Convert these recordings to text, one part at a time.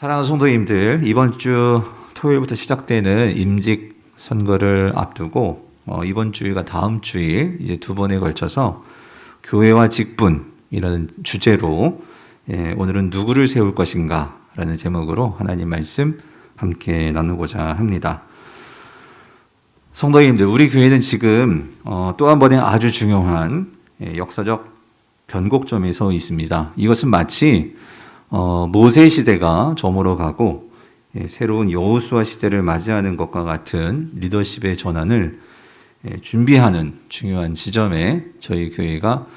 사랑하는 성도님들, 이번 주 토요일부터 시작되는 임직 선거를 앞두고 이번 주일과 다음 주일 이제 두 번에 걸쳐서 교회와 직분이라는 주제로 오늘은 누구를 세울 것인가 라는 제목으로 하나님 말씀 함께 나누고자 합니다. 성도님들, 우리 교회는 지금 또 한 번의 아주 중요한 역사적 변곡점에 서 있습니다. 이것은 마치 모세 시대가 저물어 가고 새로운 여호수아 시대를 맞이하는 것과 같은 리더십의 전환을 준비하는 중요한 지점에 저희 교회가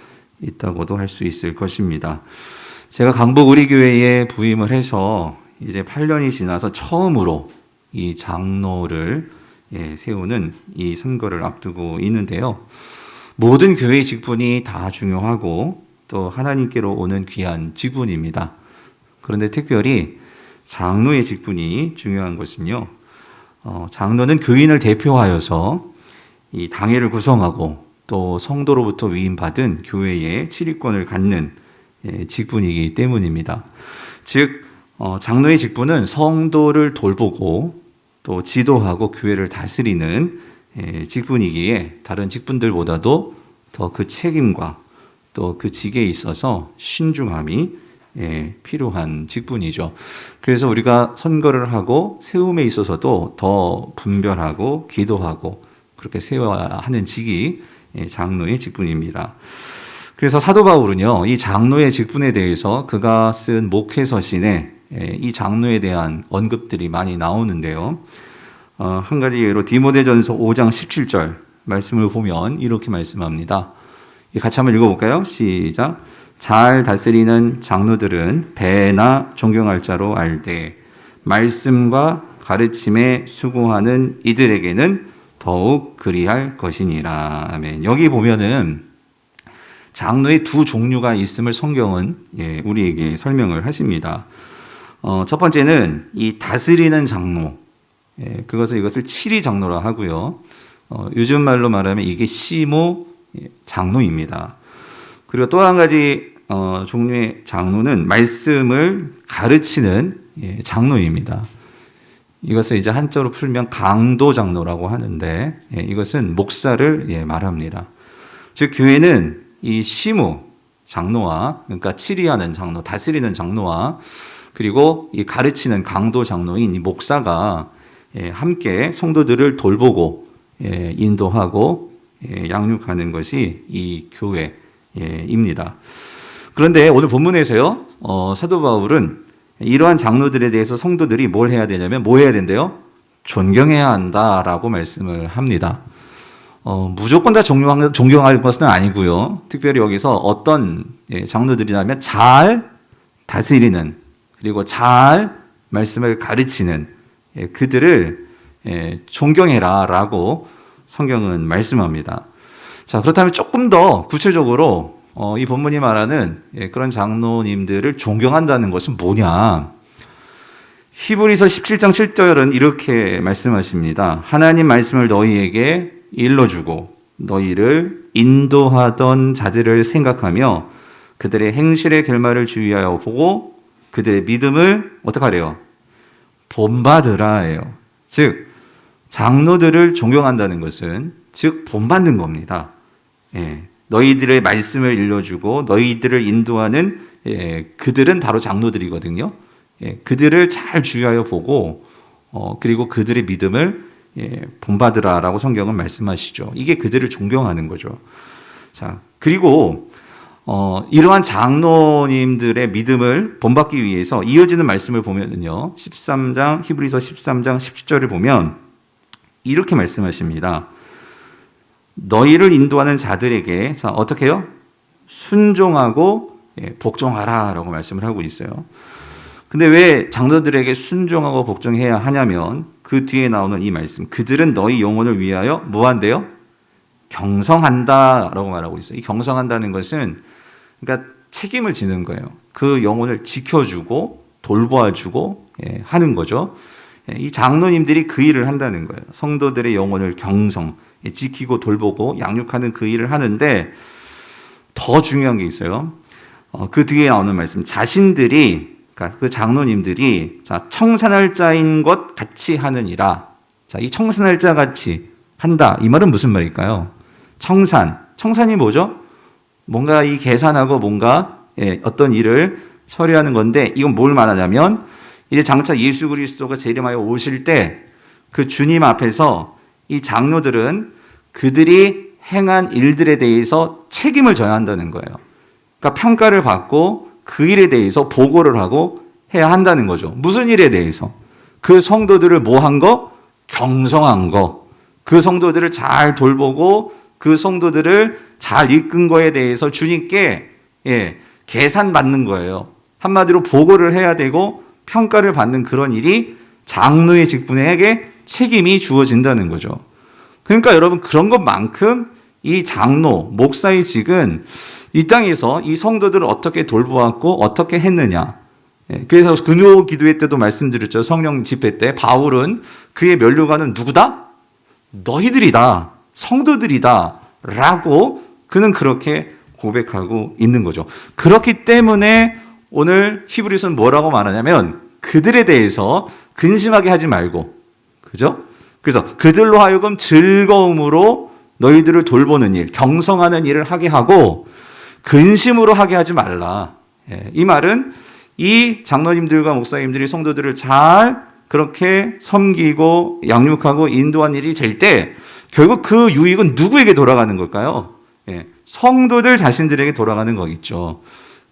있다고도 할 수 있을 것입니다. 제가 강북 우리 교회에 부임을 해서 이제 8년이 지나서 처음으로 이 장로를 세우는 이 선거를 앞두고 있는데요. 모든 교회의 직분이 다 중요하고 또 하나님께로 오는 귀한 직분입니다. 그런데 특별히 장로의 직분이 중요한 것은요, 장로는 교인을 대표하여서 이 당회를 구성하고 또 성도로부터 위임받은 교회의 치리권을 갖는 직분이기 때문입니다. 즉, 장로의 직분은 성도를 돌보고 또 지도하고 교회를 다스리는 직분이기에 다른 직분들보다도 더 그 책임과 또 그 직에 있어서 신중함이 필요한 직분이죠. 그래서 우리가 선거를 하고 세움에 있어서도 더 분별하고 기도하고 그렇게 세워야 하는 직이 장로의 직분입니다. 그래서 사도 바울은요, 이 장로의 직분에 대해서 그가 쓴 목회서신에 이 장로에 대한 언급들이 많이 나오는데요. 한 가지 예로 디모데전서 5장 17절 말씀을 보면 이렇게 말씀합니다. 같이 한번 읽어볼까요? 시작. 잘 다스리는 장로들은 배나 존경할 자로 알되 말씀과 가르침에 수고하는 이들에게는 더욱 그리할 것이니라. 아멘. 여기 보면은 장로의 두 종류가 있음을 성경은 우리에게 설명을 하십니다. 첫 번째는 이 다스리는 장로, 이것을 치리 장로라 하고요. 요즘 말로 말하면 이게 시모 장로입니다. 그리고 또 한 가지 종류의 장로는 말씀을 가르치는 장로입니다. 이것을 이제 한자로 풀면 강도 장로라고 하는데 이것은 목사를 말합니다. 즉 교회는 이 시무 장로와, 그러니까 치리하는 장로, 다스리는 장로와 그리고 이 가르치는 강도 장로인 이 목사가 함께 성도들을 돌보고 인도하고 양육하는 것이 이 교회입니다. 그런데 오늘 본문에서요, 사도 바울은 이러한 장로들에 대해서 성도들이 뭘 해야 되냐면 뭐 해야 된대요? 존경해야 한다라고 말씀을 합니다. 무조건 다 존경할 것은 아니고요. 특별히 여기서 어떤 장로들이냐면 잘 다스리는 그리고 잘 말씀을 가르치는 그들을 존경해라라고 성경은 말씀합니다. 자, 그렇다면 조금 더 구체적으로 이 본문이 말하는 그런 장로님들을 존경한다는 것은 뭐냐? 히브리서 17장 7절은 이렇게 말씀하십니다. 하나님 말씀을 너희에게 일러주고 너희를 인도하던 자들을 생각하며 그들의 행실의 결말을 주의하여 보고 그들의 믿음을 어떻게 하래요? 본받으라 해요. 즉 장로들을 존경한다는 것은 즉 본받는 겁니다. 너희들의 말씀을 일러주고 너희들을 인도하는 그들은 바로 장로들이거든요. 그들을 잘 주의하여 보고 그리고 그들의 믿음을 본받으라라고 성경은 말씀하시죠. 이게 그들을 존경하는 거죠. 자, 그리고 이러한 장로님들의 믿음을 본받기 위해서 이어지는 말씀을 보면요, 히브리서 13장 17절을 보면 이렇게 말씀하십니다. 너희를 인도하는 자들에게 자 어떻게 해요? 순종하고 복종하라 라고 말씀을 하고 있어요. 근데 왜 장로들에게 순종하고 복종해야 하냐면 그 뒤에 나오는 이 말씀, 그들은 너희 영혼을 위하여 뭐 한대요? 경성한다 라고 말하고 있어요. 이 경성한다는 것은 그러니까 책임을 지는 거예요. 그 영혼을 지켜주고 돌보아주고 하는 거죠. 이 장로님들이 그 일을 한다는 거예요. 성도들의 영혼을 지키고 돌보고 양육하는 그 일을 하는데 더 중요한 게 있어요. 그 뒤에 나오는 말씀, 자신들이 그러니까 그 장로님들이 자, 청산할 자인 것 같이 하느니라. 자, 이 청산할 자 같이 한다. 이 말은 무슨 말일까요? 청산이 뭐죠? 뭔가 이 계산하고 뭔가 어떤 일을 처리하는 건데 이건 뭘 말하냐면 이제 장차 예수 그리스도가 재림하여 오실 때 그 주님 앞에서 이 장로들은 그들이 행한 일들에 대해서 책임을 져야 한다는 거예요. 그러니까 평가를 받고 그 일에 대해서 보고를 하고 해야 한다는 거죠. 무슨 일에 대해서? 그 성도들을 뭐 한 거? 경성한 거. 그 성도들을 잘 돌보고 그 성도들을 잘 이끈 거에 대해서 주님께 계산 받는 거예요. 한마디로 보고를 해야 되고 평가를 받는 그런 일이 장로의 직분에게 책임이 주어진다는 거죠. 그러니까 여러분 그런 것만큼 이 장로, 목사의 직은 이 땅에서 이 성도들을 어떻게 돌보았고 어떻게 했느냐. 그래서 금요 기도회 때도 말씀드렸죠. 성령 집회 때 바울은 그의 면류관은 누구다? 너희들이다. 성도들이다. 라고 그는 그렇게 고백하고 있는 거죠. 그렇기 때문에 오늘 히브리서는 뭐라고 말하냐면 그들에 대해서 근심하게 하지 말고, 그죠? 그래서 그들로 하여금 즐거움으로 너희들을 돌보는 일, 경성하는 일을 하게 하고 근심으로 하게 하지 말라. 이 말은 이 장로님들과 목사님들이 성도들을 잘 그렇게 섬기고 양육하고 인도한 일이 될 때 결국 그 유익은 누구에게 돌아가는 걸까요? 성도들 자신들에게 돌아가는 거겠죠.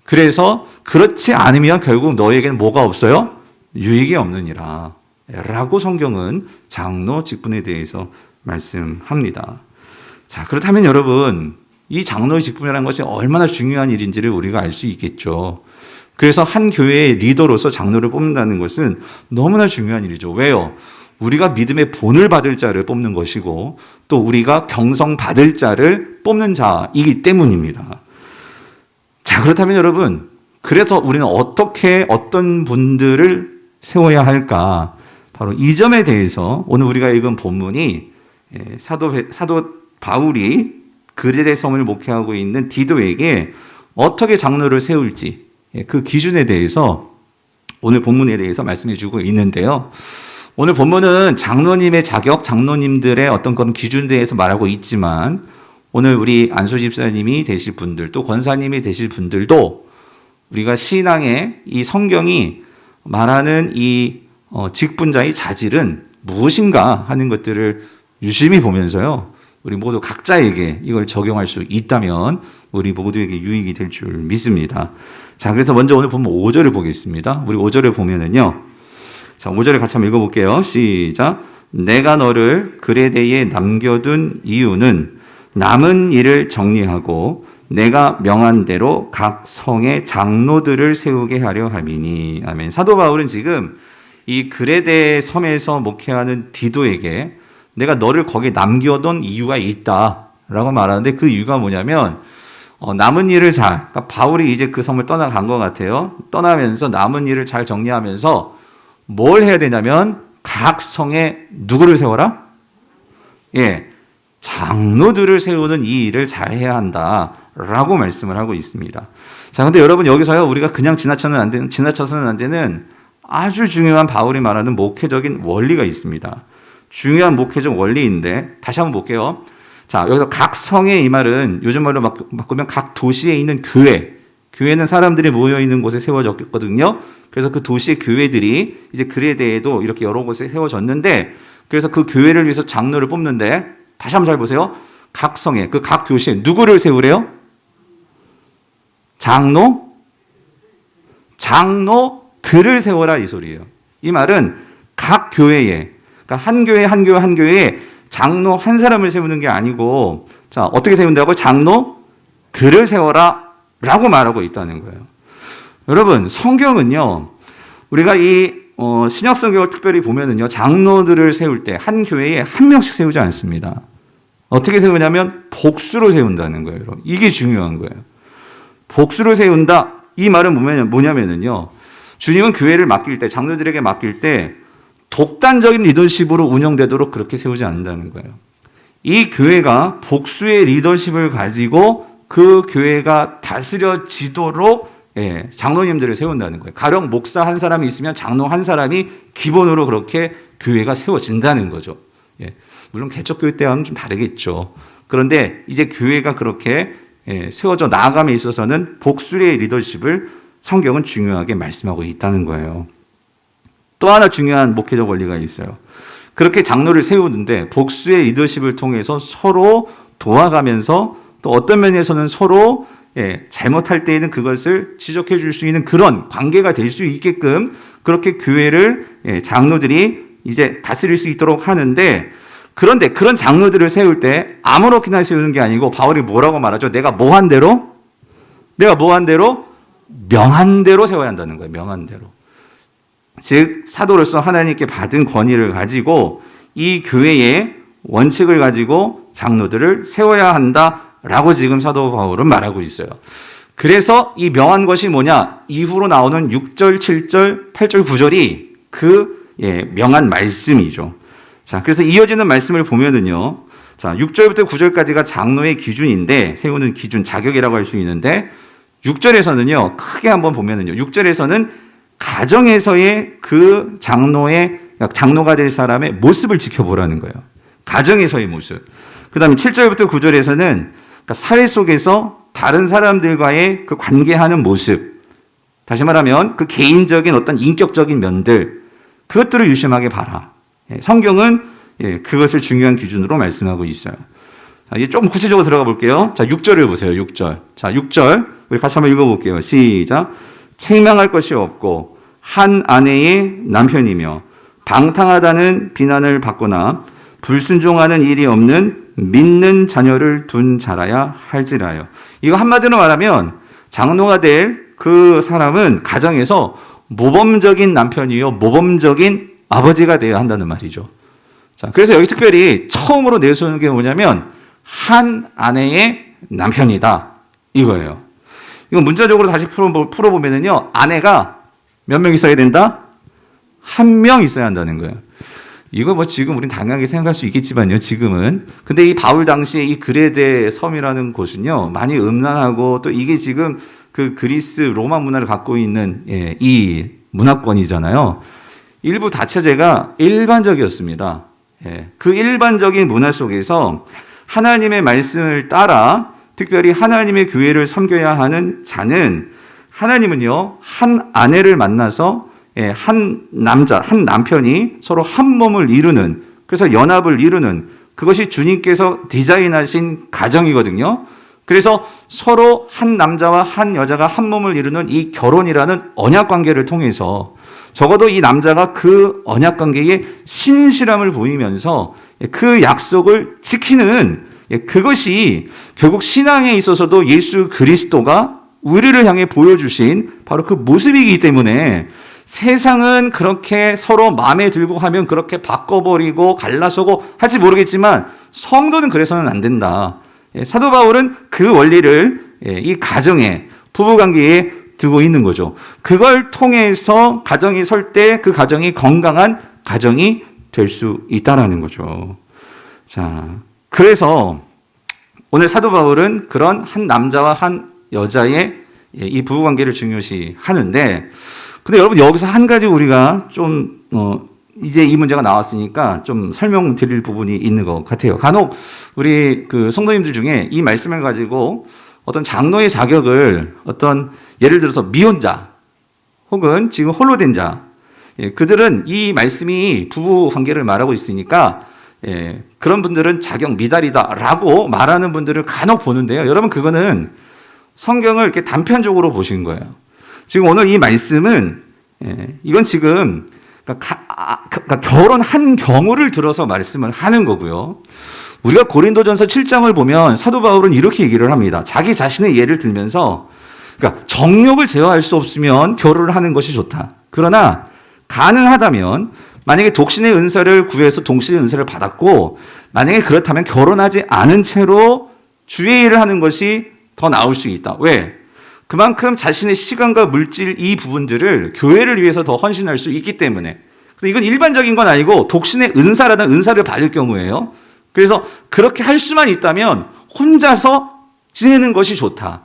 그래서 그렇지 않으면 결국 너에게는 뭐가 없어요? 유익이 없느니라. 라고 성경은 장로 직분에 대해서 말씀합니다. 자, 그렇다면 여러분, 이 장로의 직분이라는 것이 얼마나 중요한 일인지를 우리가 알 수 있겠죠. 그래서 한 교회의 리더로서 장로를 뽑는다는 것은 너무나 중요한 일이죠. 왜요? 우리가 믿음의 본을 받을 자를 뽑는 것이고 또 우리가 경성 받을 자를 뽑는 자이기 때문입니다. 자, 그렇다면 여러분, 그래서 우리는 어떻게 어떤 분들을 세워야 할까? 바로 이 점에 대해서 오늘 우리가 읽은 본문이 사도 바울이 그레데 섬을 목회하고 있는 디도에게 어떻게 장로를 세울지 그 기준에 대해서 오늘 본문에 대해서 말씀해 주고 있는데요. 오늘 본문은 장로님의 자격, 장로님들의 어떤 그런 기준에 대해서 말하고 있지만 오늘 우리 안수 집사님이 되실 분들 또 권사님이 되실 분들도 우리가 신앙의 이 성경이 말하는 이 직분자의 자질은 무엇인가 하는 것들을 유심히 보면서요. 우리 모두 각자에게 이걸 적용할 수 있다면 우리 모두에게 유익이 될 줄 믿습니다. 자, 그래서 먼저 오늘 본문 5절을 보겠습니다. 우리 5절을 보면은요. 자, 5절을 같이 한번 읽어볼게요. 시작. 내가 너를 그레데에 남겨둔 이유는 남은 일을 정리하고 내가 명한 대로 각 성의 장로들을 세우게 하려 함이니. 아멘. 사도 바울은 지금 이 그레데 섬에서 목회하는 디도에게 내가 너를 거기에 남겨둔 이유가 있다라고 말하는데 그 이유가 뭐냐면 남은 일을 그러니까 바울이 이제 그 섬을 떠나간 것 같아요. 떠나면서 남은 일을 잘 정리하면서 뭘 해야 되냐면 각 성에 누구를 세워라? 장로들을 세우는 이 일을 잘 해야 한다라고 말씀을 하고 있습니다. 자, 근데 여러분 여기서요 우리가 그냥 지나쳐서는 안 되는 아주 중요한 바울이 말하는 목회적인 원리가 있습니다. 중요한 목회적 원리인데 다시 한번 볼게요. 자, 여기서 각 성의 이 말은 요즘 말로 바꾸면 각 도시에 있는 교회는 사람들이 모여 있는 곳에 세워졌거든요. 그래서 그 도시의 교회들이 이제 그레데에도 이렇게 여러 곳에 세워졌는데 그래서 그 교회를 위해서 장로를 뽑는데 다시 한번 잘 보세요. 각 성에 그 각 교시에 누구를 세우래요? 장로들을 세워라 이 소리예요. 이 말은 각 교회에 그러니까 한 교회에 장로 한 사람을 세우는 게 아니고 자, 어떻게 세운다고? 장로들을 세워라 라고 말하고 있다는 거예요. 여러분, 성경은요, 우리가 이 신약 성경을 특별히 보면은요, 장로들을 세울 때 한 교회에 한 명씩 세우지 않습니다. 어떻게 세우냐면 복수로 세운다는 거예요. 여러분. 이게 중요한 거예요. 복수로 세운다. 이 말은 뭐냐면은요, 주님은 교회를 맡길 때, 장로들에게 맡길 때 독단적인 리더십으로 운영되도록 그렇게 세우지 않는다는 거예요. 이 교회가 복수의 리더십을 가지고 그 교회가 다스려지도록 장로님들을 세운다는 거예요. 가령 목사 한 사람이 있으면 장로 한 사람이 기본으로 그렇게 교회가 세워진다는 거죠. 물론 개척교회 때와는 좀 다르겠죠. 그런데 이제 교회가 그렇게 세워져 나아감에 있어서는 복수의 리더십을 성경은 중요하게 말씀하고 있다는 거예요. 또 하나 중요한 목회적 원리가 있어요. 그렇게 장로를 세우는데 복수의 리더십을 통해서 서로 도와가면서 또 어떤 면에서는 서로 잘못할 때에는 그것을 지적해 줄 수 있는 그런 관계가 될 수 있게끔 그렇게 교회를 장로들이 이제 다스릴 수 있도록 하는데, 그런데 그런 장로들을 세울 때 아무렇게나 세우는 게 아니고 바울이 뭐라고 말하죠? 내가 뭐 한 대로 명한 대로 세워야 한다는 거예요. 명한 대로. 즉 사도로서 하나님께 받은 권위를 가지고 이 교회의 원칙을 가지고 장로들을 세워야 한다라고 지금 사도 바울은 말하고 있어요. 그래서 이 명한 것이 뭐냐? 이후로 나오는 6절, 7절, 8절, 9절이 그 명한 말씀이죠. 자, 그래서 이어지는 말씀을 보면은요. 자, 6절부터 9절까지가 장로의 기준인데, 세우는 기준, 자격이라고 할 수 있는데, 6절에서는요, 크게 한번 보면은요, 6절에서는 가정에서의 그 장로가 될 사람의 모습을 지켜보라는 거예요. 가정에서의 모습. 그 다음에 7절부터 9절에서는 그러니까 사회 속에서 다른 사람들과의 그 관계하는 모습. 다시 말하면 그 개인적인 어떤 인격적인 면들, 그것들을 유심하게 봐라. 성경은 그것을 중요한 기준으로 말씀하고 있어요. 자, 이제 조금 구체적으로 들어가 볼게요. 자, 6절을 보세요. 6절. 자, 6절. 우리 같이 한번 읽어볼게요. 시작. 책망할 것이 없고 한 아내의 남편이며 방탕하다는 비난을 받거나 불순종하는 일이 없는 믿는 자녀를 둔 자라야 할지라요. 이거 한마디로 말하면 장로가 될 그 사람은 가정에서 모범적인 남편이요, 모범적인 아버지가 되어야 한다는 말이죠. 자, 그래서 여기 특별히 처음으로 내세우는 게 뭐냐면 한 아내의 남편이다 이거예요. 이거 문자적으로 다시 풀어보면요, 아내가 몇 명 있어야 된다? 한 명 있어야 한다는 거예요. 이거 뭐 지금 우린 당연하게 생각할 수 있겠지만요, 지금은. 근데 이 바울 당시에 이 그레데 섬이라는 곳은요, 많이 음란하고 또 이게 지금 그 그리스 로마 문화를 갖고 있는 이 문화권이잖아요. 일부 다처제가 일반적이었습니다. 그 일반적인 문화 속에서 하나님의 말씀을 따라 특별히 하나님의 교회를 섬겨야 하는 자는 하나님은요, 한 아내를 만나서 한 남편이 서로 한 몸을 이루는, 그래서 연합을 이루는, 그것이 주님께서 디자인하신 가정이거든요. 그래서 서로 한 남자와 한 여자가 한 몸을 이루는 이 결혼이라는 언약 관계를 통해서 적어도 이 남자가 그 언약 관계에 신실함을 보이면서 그 약속을 지키는, 그것이 결국 신앙에 있어서도 예수 그리스도가 우리를 향해 보여주신 바로 그 모습이기 때문에 세상은 그렇게 서로 마음에 들고 하면 그렇게 바꿔버리고 갈라서고 할지 모르겠지만 성도는 그래서는 안 된다. 사도 바울은 그 원리를 이 가정에, 부부관계에 두고 있는 거죠. 그걸 통해서 가정이 설 때 그 가정이 건강한 가정이 될 수 있다라는 거죠. 자, 그래서 오늘 사도 바울은 그런 한 남자와 한 여자의 이 부부관계를 중요시 하는데, 근데 여러분 여기서 한 가지 우리가 좀 이제 이 문제가 나왔으니까 좀 설명드릴 부분이 있는 것 같아요. 간혹 우리 그 성도님들 중에 이 말씀을 가지고 어떤 장로의 자격을 어떤 예를 들어서 미혼자 혹은 지금 홀로 된 자, 그들은 이 말씀이 부부 관계를 말하고 있으니까 그런 분들은 자격 미달이다라고 말하는 분들을 간혹 보는데요. 여러분 그거는 성경을 이렇게 단편적으로 보신 거예요. 지금 오늘 이 말씀은 이건 지금 그러니까 결혼한 경우를 들어서 말씀을 하는 거고요. 우리가 고린도전서 7장을 보면 사도 바울은 이렇게 얘기를 합니다. 자기 자신의 예를 들면서, 그러니까 정욕을 제어할 수 없으면 결혼을 하는 것이 좋다. 그러나 가능하다면 만약에 독신의 은사를 구해서 동신의 은사를 받았고 만약에 그렇다면 결혼하지 않은 채로 주의 일을 하는 것이 더 나을 수 있다. 왜? 그만큼 자신의 시간과 물질 이 부분들을 교회를 위해서 더 헌신할 수 있기 때문에. 그래서 이건 일반적인 건 아니고 독신의 은사라는 은사를 받을 경우예요. 그래서 그렇게 할 수만 있다면 혼자서 지내는 것이 좋다.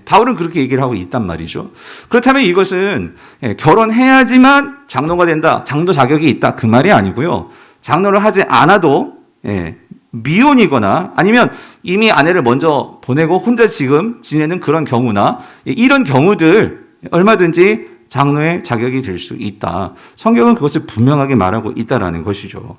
바울은 그렇게 얘기를 하고 있단 말이죠. 그렇다면 이것은 결혼해야지만 장로가 된다, 장로 자격이 있다, 그 말이 아니고요. 장로를 하지 않아도 미혼이거나 아니면 이미 아내를 먼저 보내고 혼자 지금 지내는 그런 경우나 이런 경우들 얼마든지 장로의 자격이 될 수 있다. 성경은 그것을 분명하게 말하고 있다라는 것이죠.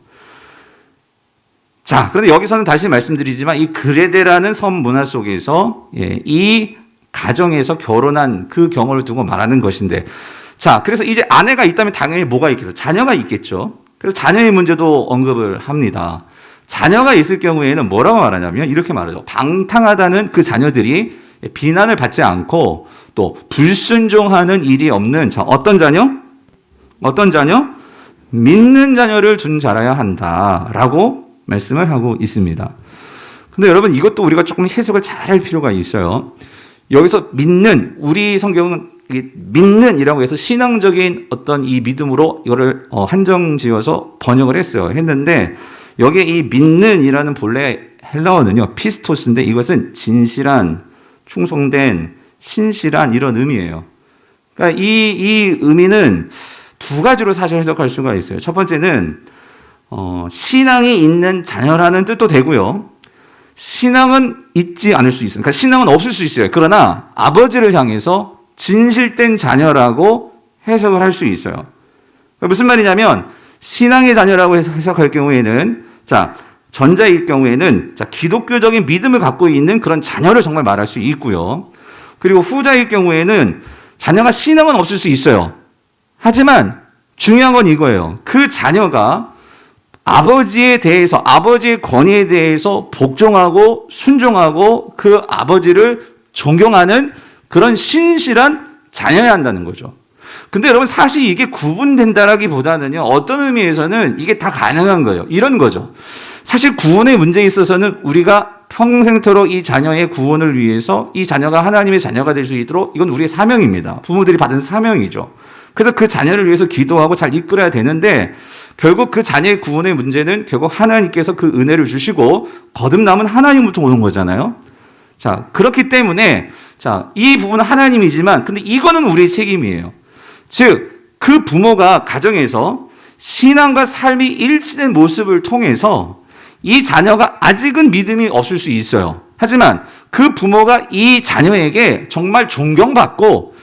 자, 그런데 여기서는 다시 말씀드리지만 이 그레데라는 섬 문화 속에서 이 가정에서 결혼한 그 경우를 두고 말하는 것인데, 자, 그래서 이제 아내가 있다면 당연히 뭐가 있겠어? 자녀가 있겠죠. 그래서 자녀의 문제도 언급을 합니다. 자녀가 있을 경우에는 뭐라고 말하냐면 이렇게 말하죠. 방탕하다는 그 자녀들이 비난을 받지 않고 또 불순종하는 일이 없는 어떤 자녀? 어떤 자녀? 믿는 자녀를 둔 자라야 한다라고 말씀을 하고 있습니다. 근데 여러분 이것도 우리가 조금 해석을 잘 할 필요가 있어요. 여기서 믿는, 우리 성경은 믿는이라고 해서 신앙적인 어떤 이 믿음으로 이거를 한정지어서 번역을 했는데 여기에 이 믿는이라는 본래 헬라어는요 피스토스인데 이것은 진실한, 충성된, 신실한 이런 의미예요. 그러니까 이 의미는 두 가지로 사실 해석할 수가 있어요. 첫 번째는 신앙이 있는 자녀라는 뜻도 되고요. 신앙은 있지 않을 수 있어요. 그러니까 신앙은 없을 수 있어요. 그러나 아버지를 향해서 진실된 자녀라고 해석을 할 수 있어요. 무슨 말이냐면 신앙의 자녀라고 해석할 경우에는 전자일 경우에는 기독교적인 믿음을 갖고 있는 그런 자녀를 정말 말할 수 있고요. 그리고 후자일 경우에는 자녀가 신앙은 없을 수 있어요. 하지만 중요한 건 이거예요. 그 자녀가 아버지에 대해서, 아버지의 권위에 대해서 복종하고 순종하고 그 아버지를 존경하는 그런 신실한 자녀여야 한다는 거죠. 근데 여러분 사실 이게 구분된다라기보다는요, 어떤 의미에서는 이게 다 가능한 거예요. 이런 거죠. 사실 구원의 문제에 있어서는 우리가 평생토록 이 자녀의 구원을 위해서 이 자녀가 하나님의 자녀가 될 수 있도록 이건 우리의 사명입니다. 부모들이 받은 사명이죠. 그래서 그 자녀를 위해서 기도하고 잘 이끌어야 되는데 결국 그 자녀의 구원의 문제는 결국 하나님께서 그 은혜를 주시고 거듭남은 하나님부터 오는 거잖아요. 자, 그렇기 때문에 이 부분은 하나님이지만 근데 이거는 우리의 책임이에요. 즉, 그 부모가 가정에서 신앙과 삶이 일치된 모습을 통해서 이 자녀가 아직은 믿음이 없을 수 있어요. 하지만 그 부모가 이 자녀에게 정말 존경받고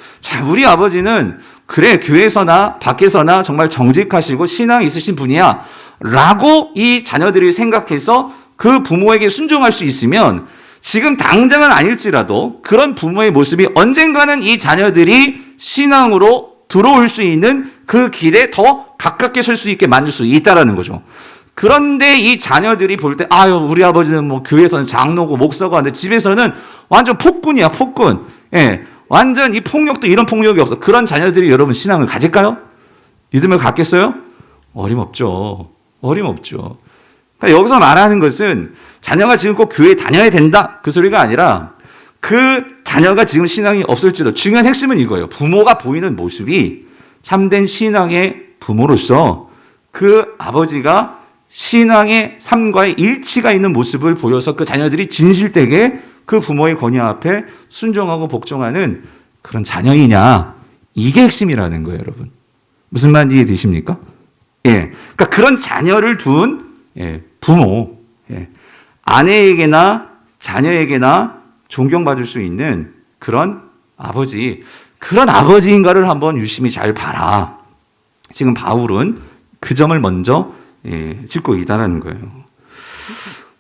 우리 아버지는 그래 교회에서나 밖에서나 정말 정직하시고 신앙이 있으신 분이야 라고 이 자녀들이 생각해서 그 부모에게 순종할 수 있으면 지금 당장은 아닐지라도 그런 부모의 모습이 언젠가는 이 자녀들이 신앙으로 들어올 수 있는 그 길에 더 가깝게 설 수 있게 만들 수 있다라는 거죠. 그런데 이 자녀들이 볼 때 우리 아버지는 뭐 교회에서는 장로고 목사고 하는데 집에서는 완전 폭군이야, 폭군. 완전 이 폭력도 이런 폭력이 없어. 그런 자녀들이 여러분 신앙을 가질까요? 믿음을 갖겠어요? 어림없죠. 어림없죠. 그러니까 여기서 말하는 것은 자녀가 지금 꼭 교회에 다녀야 된다 그 소리가 아니라 그 자녀가 지금 신앙이 없을지도 중요한 핵심은 이거예요. 부모가 보이는 모습이 참된 신앙의 부모로서 그 아버지가 신앙의 삶과의 일치가 있는 모습을 보여서 그 자녀들이 진실되게 그 부모의 권위 앞에 순종하고 복종하는 그런 자녀이냐, 이게 핵심이라는 거예요, 여러분. 무슨 말인지 이해되십니까? 그러니까 그런 자녀를 둔 부모, 아내에게나 자녀에게나 존경받을 수 있는 그런 아버지, 그런 아버지인가를 한번 유심히 잘 봐라. 지금 바울은 그 점을 먼저 짚고 있다는 거예요.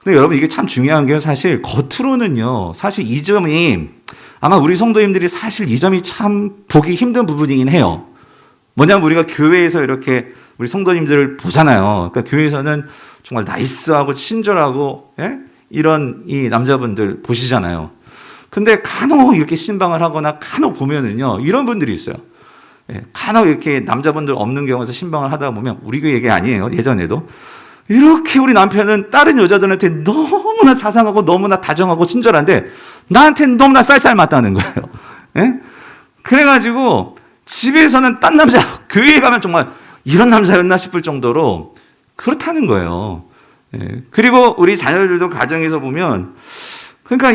근데 여러분 이게 참 중요한 게 사실 겉으로는요, 사실 이 점이 아마 우리 성도님들이 사실 이 점이 참 보기 힘든 부분이긴 해요. 뭐냐면 우리가 교회에서 이렇게 우리 성도님들을 보잖아요. 그러니까 교회에서는 정말 나이스하고 친절하고 이런 이 남자분들 보시잖아요. 근데 간혹 이렇게 신방을 하거나 간혹 보면은요, 이런 분들이 있어요. 간혹 이렇게 남자분들 없는 경우에서 신방을 하다 보면 우리 교회 얘기 아니에요. 예전에도 이렇게 우리 남편은 다른 여자들한테 너무나 자상하고 너무나 다정하고 친절한데 나한테는 너무나 쌀쌀 맞다는 거예요. 그래가지고 집에서는 딴 남자, 교회에 가면 정말 이런 남자였나 싶을 정도로 그렇다는 거예요. 그리고 우리 자녀들도 가정에서 보면 그러니까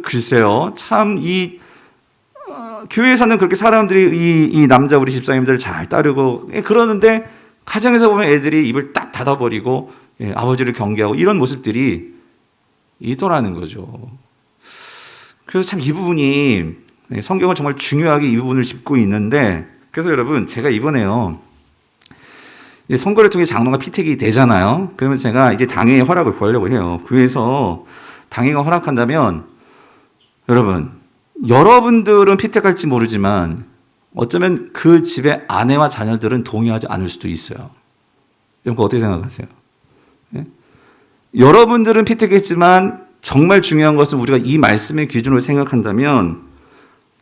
글쎄요. 참, 교회에서는 그렇게 사람들이 이 남자 우리 집사님들 잘 따르고, 그러는데, 가정에서 보면 애들이 입을 딱 닫아버리고, 아버지를 경계하고, 이런 모습들이 있더라는 거죠. 그래서 참 이 부분이, 성경은 정말 중요하게 이 부분을 짚고 있는데, 그래서 여러분, 제가 이번에요, 선거를 통해 장로가 피택이 되잖아요. 그러면 제가 이제 당회의 허락을 구하려고 해요. 구해서 당회가 허락한다면, 여러분들은 피택할지 모르지만 어쩌면 그 집의 아내와 자녀들은 동의하지 않을 수도 있어요. 여러분 어떻게 생각하세요? 네? 여러분들은 피택했지만 정말 중요한 것은 우리가 이 말씀의 기준으로 생각한다면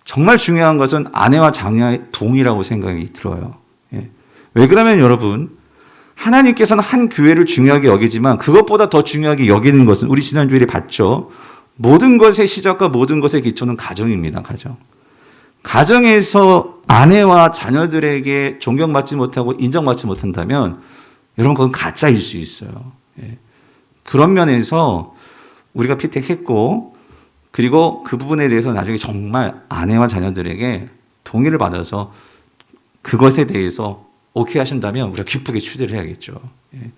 정말 중요한 것은 아내와 자녀의 동의라고 생각이 들어요. 예. 왜 그러면 여러분, 하나님께서는 한 교회를 중요하게 여기지만 그것보다 더 중요하게 여기는 것은 우리 지난주에 봤죠. 모든 것의 시작과 모든 것의 기초는 가정입니다. 가정. 가정에서 아내와 자녀들에게 존경받지 못하고 인정받지 못한다면 여러분 그건 가짜일 수 있어요. 예. 그런 면에서 우리가 피택했고 그리고 그 부분에 대해서 나중에 정말 아내와 자녀들에게 동의를 받아서 그것에 대해서 오케이 하신다면 우리가 기쁘게 추대를 해야겠죠. 예.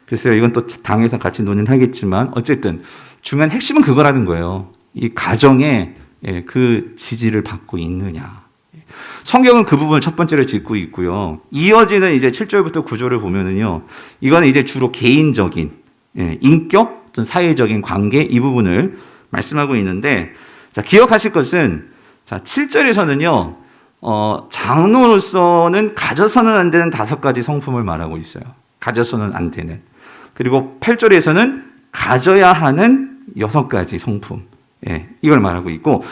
글쎄요, 이건 또 당에서 같이 논의를 하겠지만 어쨌든 중요한 핵심은 그거라는 거예요. 이 가정에 그 지지를 받고 있느냐. 성경은 그 부분을 첫 번째로 짚고 있고요. 이어지는 이제 7절부터 9절을 보면은요, 이거는 이제 주로 개인적인, 인격, 어떤 사회적인 관계 이 부분을 말씀하고 있는데, 자, 기억하실 것은, 자, 7절에서는요, 장로로서는 가져서는 안 되는 5가지 성품을 말하고 있어요. 가져서는 안 되는. 그리고 8절에서는 가져야 하는 6가지 성품. 이걸 말하고 있고,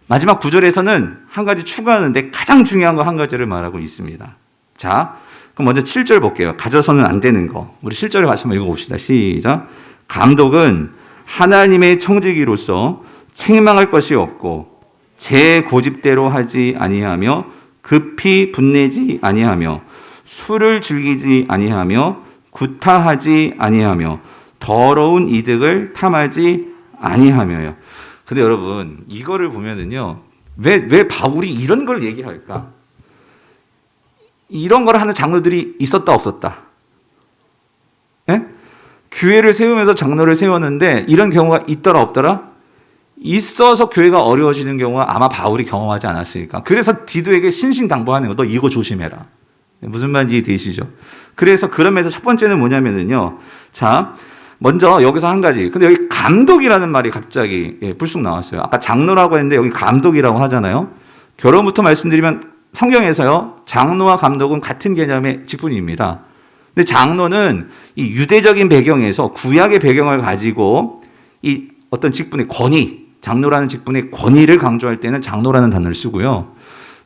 마지막 9절에서는 한 가지 추가하는데 가장 중요한 거 한 가지를 말하고 있습니다. 자, 그럼 먼저 7절 볼게요. 가져서는 안 되는 거. 우리 7절에 같이 한번 읽어봅시다. 시작. 감독은 하나님의 청지기로서 책망할 것이 없고 제 고집대로 하지 아니하며 급히 분내지 아니하며 술을 즐기지 아니하며 구타하지 아니하며 더러운 이득을 탐하지 아니하며요. 근데 여러분 이거를 보면은요, 왜 바울이 이런 걸 얘기할까? 이런 걸 하는 장로들이 있었다 없었다? 예? 교회를 세우면서 장로를 세웠는데 이런 경우가 있더라 없더라? 있어서 교회가 어려워지는 경우가 아마 바울이 경험하지 않았으니까. 그래서 디도에게 신신당부하는 거, 너 이거 조심해라. 무슨 말인지 되시죠? 그래서 그러면서 첫 번째는 뭐냐면은요, 자, 먼저 여기서 한 가지. 근데 여기 감독이라는 말이 갑자기 불쑥 나왔어요. 아까 장로라고 했는데 여기 감독이라고 하잖아요. 결론부터 말씀드리면 성경에서요, 장로와 감독은 같은 개념의 직분입니다. 근데 장로는 이 유대적인 배경에서 구약의 배경을 가지고 이 어떤 직분의 권위, 장로라는 직분의 권위를 강조할 때는 장로라는 단어를 쓰고요.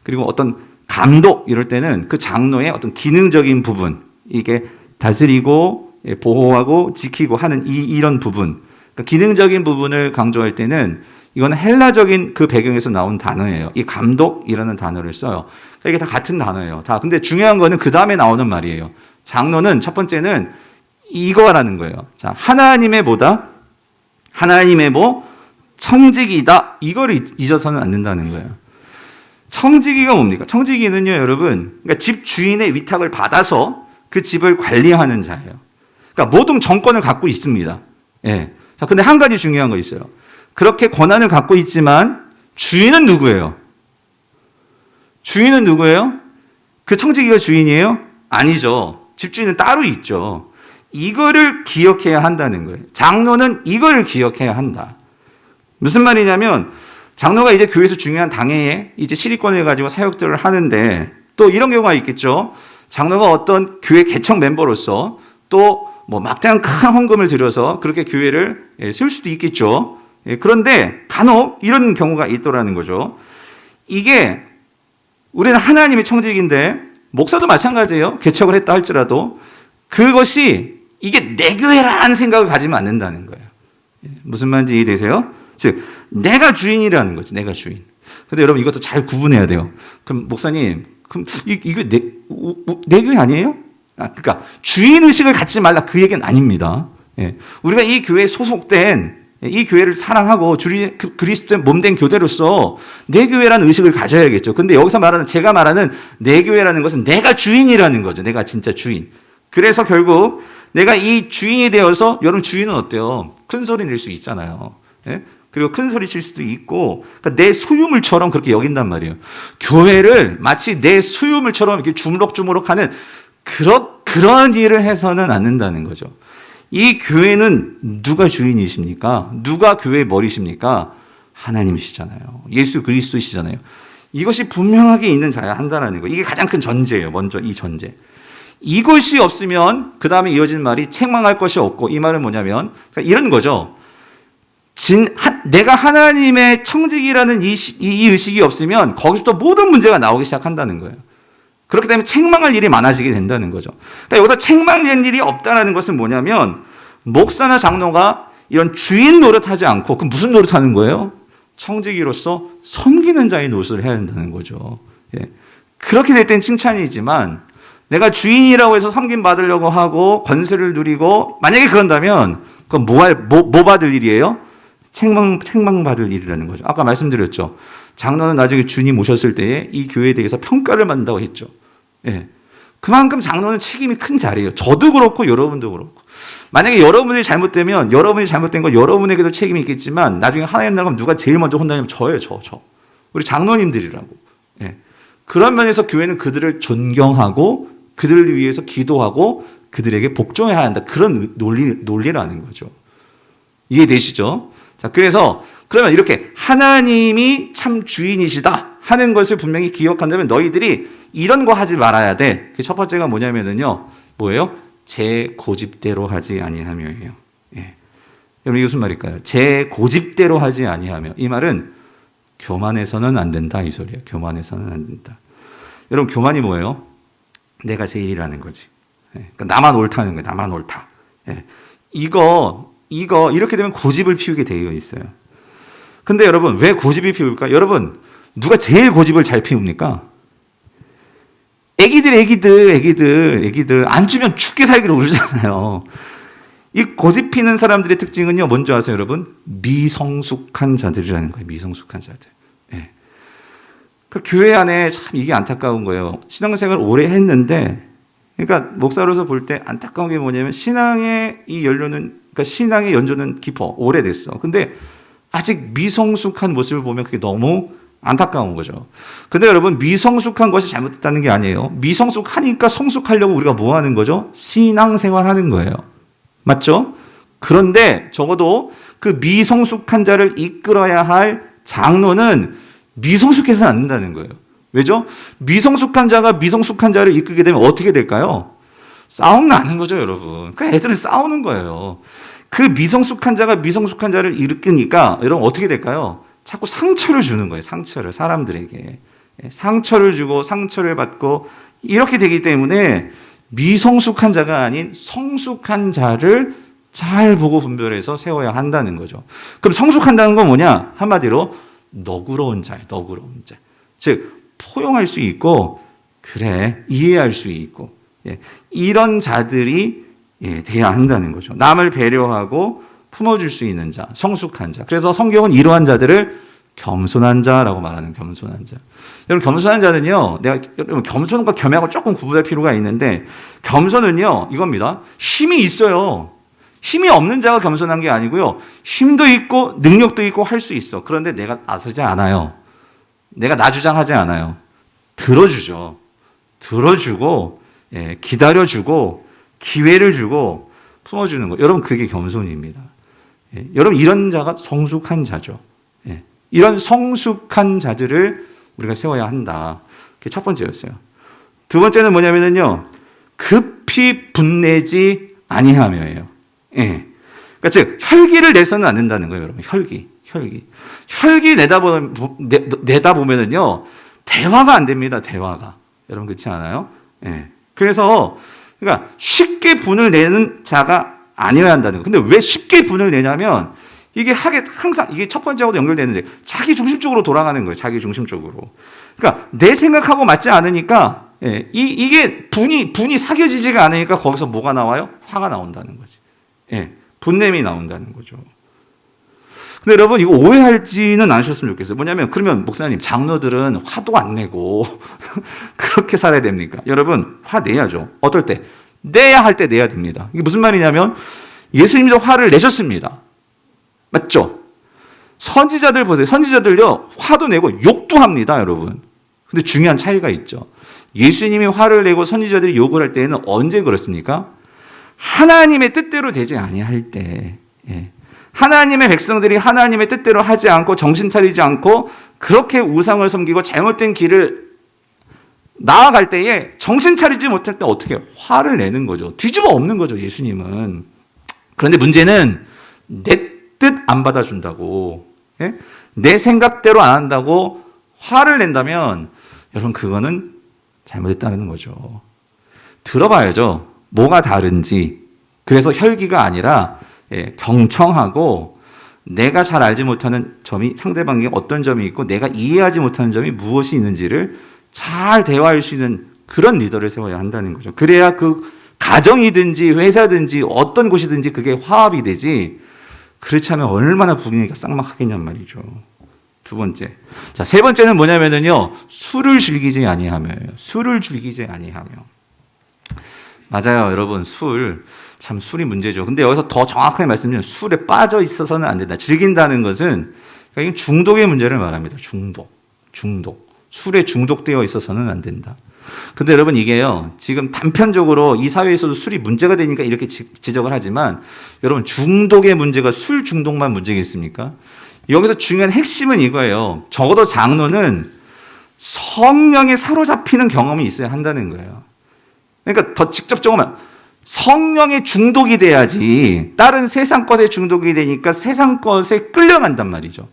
그리고 어떤 감독 이럴 때는 그 장로의 어떤 기능적인 부분, 이게 다스리고 보호하고 지키고 하는 이런 부분, 그러니까 기능적인 부분을 강조할 때는 이거는 헬라적인 그 배경에서 나온 단어예요. 이 감독이라는 단어를 써요. 그러니까 이게 다 같은 단어예요. 다. 근데 중요한 거는 그 다음에 나오는 말이에요. 장로는 첫 번째는 이거라는 거예요. 자, 하나님의 청지기다. 이거를 잊어서는 안 된다는 거예요. 청지기가 뭡니까? 청지기는요, 여러분, 그러니까 집 주인의 위탁을 받아서 그 집을 관리하는 자예요. 그러니까 모든 정권을 갖고 있습니다. 예. 자, 근데 한 가지 중요한 거 있어요. 그렇게 권한을 갖고 있지만 주인은 누구예요? 주인은 누구예요? 그 청지기가 주인이에요? 아니죠. 집주인은 따로 있죠. 이거를 기억해야 한다는 거예요. 장로는 이걸 기억해야 한다. 무슨 말이냐면 장로가 이제 교회에서 중요한 당회에 이제 실의권을 가지고 사역들을 하는데 또 이런 경우가 있겠죠. 장로가 어떤 교회 개척 멤버로서 또 뭐 막대한 큰 헌금을 들여서 그렇게 교회를 세울 수도 있겠죠. 그런데 간혹 이런 경우가 있더라는 거죠. 이게 우리는 하나님의 청지기인데 목사도 마찬가지예요. 개척을 했다 할지라도 그것이 이게 내 교회라는 생각을 가지면 안 된다는 거예요. 무슨 말인지 이해되세요? 즉 내가 주인이라는 거지. 내가 주인. 근데 여러분 이것도 잘 구분해야 돼요. 그럼 목사님, 그럼 이거 내 교회 아니에요? 그러니까 주인 의식을 갖지 말라 그 얘기는 아닙니다. 예. 우리가 이 교회에 소속된 이 교회를 사랑하고 그리스도의 몸된 교대로서 내 교회라는 의식을 가져야겠죠. 근데 여기서 제가 말하는 내 교회라는 것은 내가 주인이라는 거죠. 내가 진짜 주인. 그래서 결국 내가 이 주인이 되어서, 여러분 주인은 어때요? 큰 소리 낼 수 있잖아요. 예? 그리고 큰 소리 칠 수도 있고, 그러니까 내 소유물처럼 그렇게 여긴단 말이에요. 교회를 마치 내 소유물처럼 이렇게 주무럭주무럭하는 그런 일을 해서는 안 된다는 거죠. 이 교회는 누가 주인이십니까? 누가 교회의 머리십니까? 하나님이시잖아요. 예수 그리스도시잖아요. 이것이 분명하게 있는 자야 한다는 거. 이게 가장 큰 전제예요. 먼저 이 전제. 이것이 없으면 그 다음에 이어진 말이 책망할 것이 없고, 이 말은 뭐냐면 그러니까 이런 거죠. 내가 하나님의 청직이라는 이 의식이 없으면 거기서부터 모든 문제가 나오기 시작한다는 거예요. 그렇기 때문에 책망할 일이 많아지게 된다는 거죠. 그러니까 여기서 책망된 일이 없다는 것은 뭐냐면, 목사나 장로가 이런 주인 노릇하지 않고, 그럼 무슨 노릇하는 거예요? 청지기로서 섬기는 자의 노릇을 해야 된다는 거죠. 예. 그렇게 될 땐 칭찬이지만, 내가 주인이라고 해서 섬김 받으려고 하고 권세를 누리고, 만약에 그런다면 그건 뭐 받을 일이에요? 책망 받을 일이라는 거죠. 아까 말씀드렸죠. 장로는 나중에 주님 오셨을 때에 이 교회에 대해서 평가를 받는다고 했죠. 예. 그만큼 장로는 책임이 큰 자리예요. 저도 그렇고 여러분도 그렇고. 만약에 여러분이 잘못되면 여러분이 잘못된 건 여러분에게도 책임이 있겠지만, 나중에 하나님 나라 가면 누가 제일 먼저 혼나냐면 저예요. 저. 우리 장로님들이라고. 예. 그런 면에서 교회는 그들을 존경하고 그들을 위해서 기도하고 그들에게 복종해야 한다. 그런 논리라는 거죠. 이해되시죠? 자, 그래서 그러면 이렇게 하나님이 참 주인이시다 하는 것을 분명히 기억한다면 너희들이 이런 거 하지 말아야 돼. 그 첫 번째가 뭐냐면은요. 뭐예요? 제 고집대로 하지 아니하며예요. 예. 여러분 이게 무슨 말일까요? 제 고집대로 하지 아니하며. 이 말은 교만해서는 안 된다 이 소리예요. 교만해서는 안 된다. 여러분 교만이 뭐예요? 내가 제일이라는 거지. 예. 그러니까 나만 옳다는 거예요. 나만 옳다. 예. 이거 이렇게 되면 고집을 피우게 되어 있어요. 근데 여러분 왜 고집이 피울까? 여러분 누가 제일 고집을 잘 피웁니까? 애기들 안 주면 죽게 살기로 그러잖아요. 이 고집 피는 사람들의 특징은요, 뭔지 아세요, 여러분? 미성숙한 자들이라는 거예요. 미성숙한 자들. 예. 그 교회 안에 참 이게 안타까운 거예요. 신앙생활 오래 했는데, 그러니까 목사로서 볼 때 안타까운 게 뭐냐면 신앙의 이 연료는, 그러니까 신앙의 연조는 깊어, 오래됐어. 근데 아직 미성숙한 모습을 보면 그게 너무 안타까운 거죠. 근데 여러분 미성숙한 것이 잘못됐다는 게 아니에요. 미성숙하니까 성숙하려고 우리가 뭐 하는 거죠? 신앙생활 하는 거예요. 맞죠? 그런데 적어도 그 미성숙한 자를 이끌어야 할 장로는 미성숙해서는 안 된다는 거예요. 왜죠? 미성숙한 자가 미성숙한 자를 이끌게 되면 어떻게 될까요? 싸움 나는 거죠, 여러분. 그 애들은 싸우는 거예요. 그 미성숙한 자가 미성숙한 자를 이끌으니까 여러분 어떻게 될까요? 자꾸 상처를 주는 거예요. 상처를 사람들에게. 상처를 주고 상처를 받고 이렇게 되기 때문에 미성숙한 자가 아닌 성숙한 자를 잘 보고 분별해서 세워야 한다는 거죠. 그럼 성숙한다는 건 뭐냐? 한마디로 너그러운 자예요. 너그러운 자. 즉 포용할 수 있고 그래 이해할 수 있고 이런 자들이 돼야 한다는 거죠. 남을 배려하고 품어줄 수 있는 자, 성숙한 자. 그래서 성경은 이러한 자들을 겸손한 자라고 말하는 겸손한 자. 여러분 겸손한 자는요, 여러분 겸손과 겸양을 조금 구분할 필요가 있는데, 겸손은요 이겁니다. 힘이 있어요. 힘이 없는 자가 겸손한 게 아니고요. 힘도 있고 능력도 있고 할 수 있어. 그런데 내가 나서지 않아요. 내가 나 주장하지 않아요. 들어주죠. 들어주고 기다려주고 기회를 주고 품어주는 거. 여러분 그게 겸손입니다. 여러분 이런 자가 성숙한 자죠. 이런 성숙한 자들을 우리가 세워야 한다. 그게 첫 번째였어요. 두 번째는 뭐냐면요, 급히 분내지 아니하며예요. 그러니까 즉 혈기를 내서는 안 된다는 거예요, 여러분. 혈기 내다 보면은요 대화가 안 됩니다. 대화가. 여러분 그렇지 않아요? 그래서 그러니까 쉽게 분을 내는 자가 아니어야 한다는 거예요. 근데 왜 쉽게 분을 내냐면 이게 항상 이게 첫 번째하고도 연결되는데 자기 중심적으로 돌아가는 거예요. 자기 중심적으로. 그러니까 내 생각하고 맞지 않으니까 이게 분이 사겨지지가 않으니까 거기서 뭐가 나와요? 화가 나온다는 거지. 분냄이 나온다는 거죠. 근데 여러분 이거 오해하지는 않으셨으면 좋겠어요. 뭐냐면 그러면 목사님 장로들은 화도 안 내고 그렇게 살아야 됩니까? 여러분 화 내야죠. 어떨 때? 내야 할 때 내야 됩니다. 이게 무슨 말이냐면 예수님도 화를 내셨습니다. 맞죠? 선지자들 보세요. 선지자들요 화도 내고 욕도 합니다, 여러분. 근데 중요한 차이가 있죠. 예수님이 화를 내고 선지자들이 욕을 할 때에는 언제 그렇습니까? 하나님의 뜻대로 되지 아니할 때. 예. 하나님의 백성들이 하나님의 뜻대로 하지 않고 정신 차리지 않고 그렇게 우상을 섬기고 잘못된 길을 나아갈 때에 정신 차리지 못할 때 어떻게 해요? 화를 내는 거죠. 뒤집어 엎는 거죠, 예수님은. 그런데 문제는 내 뜻 안 받아준다고, 예? 내 생각대로 안 한다고 화를 낸다면 여러분 그거는 잘못했다는 거죠. 들어봐야죠. 뭐가 다른지. 그래서 혈기가 아니라 경청하고 내가 잘 알지 못하는 점이 상대방에게 어떤 점이 있고 내가 이해하지 못하는 점이 무엇이 있는지를 잘 대화할 수 있는 그런 리더를 세워야 한다는 거죠. 그래야 그 가정이든지 회사든지 어떤 곳이든지 그게 화합이 되지. 그렇지 않으면 얼마나 분위기가 쌍막하겠냔 말이죠. 두 번째. 자, 세 번째는 뭐냐면요. 술을 즐기지 아니하며요. 술을 즐기지 아니하며. 맞아요, 여러분. 참 술이 문제죠. 근데 여기서 더 정확하게 말씀드리면 술에 빠져 있어서는 안 된다. 즐긴다는 것은 그러니까 중독의 문제를 말합니다. 중독. 술에 중독되어 있어서는 안 된다. 근데 여러분 이게요. 지금 단편적으로 이 사회에서도 술이 문제가 되니까 이렇게 지적을 하지만 여러분 중독의 문제가 술 중독만 문제겠습니까? 여기서 중요한 핵심은 이거예요. 적어도 장로는 성령에 사로잡히는 경험이 있어야 한다는 거예요. 그러니까 더 직접적으로 성령에 중독이 돼야지 다른 세상 것에 중독이 되니까 세상 것에 끌려간단 말이죠.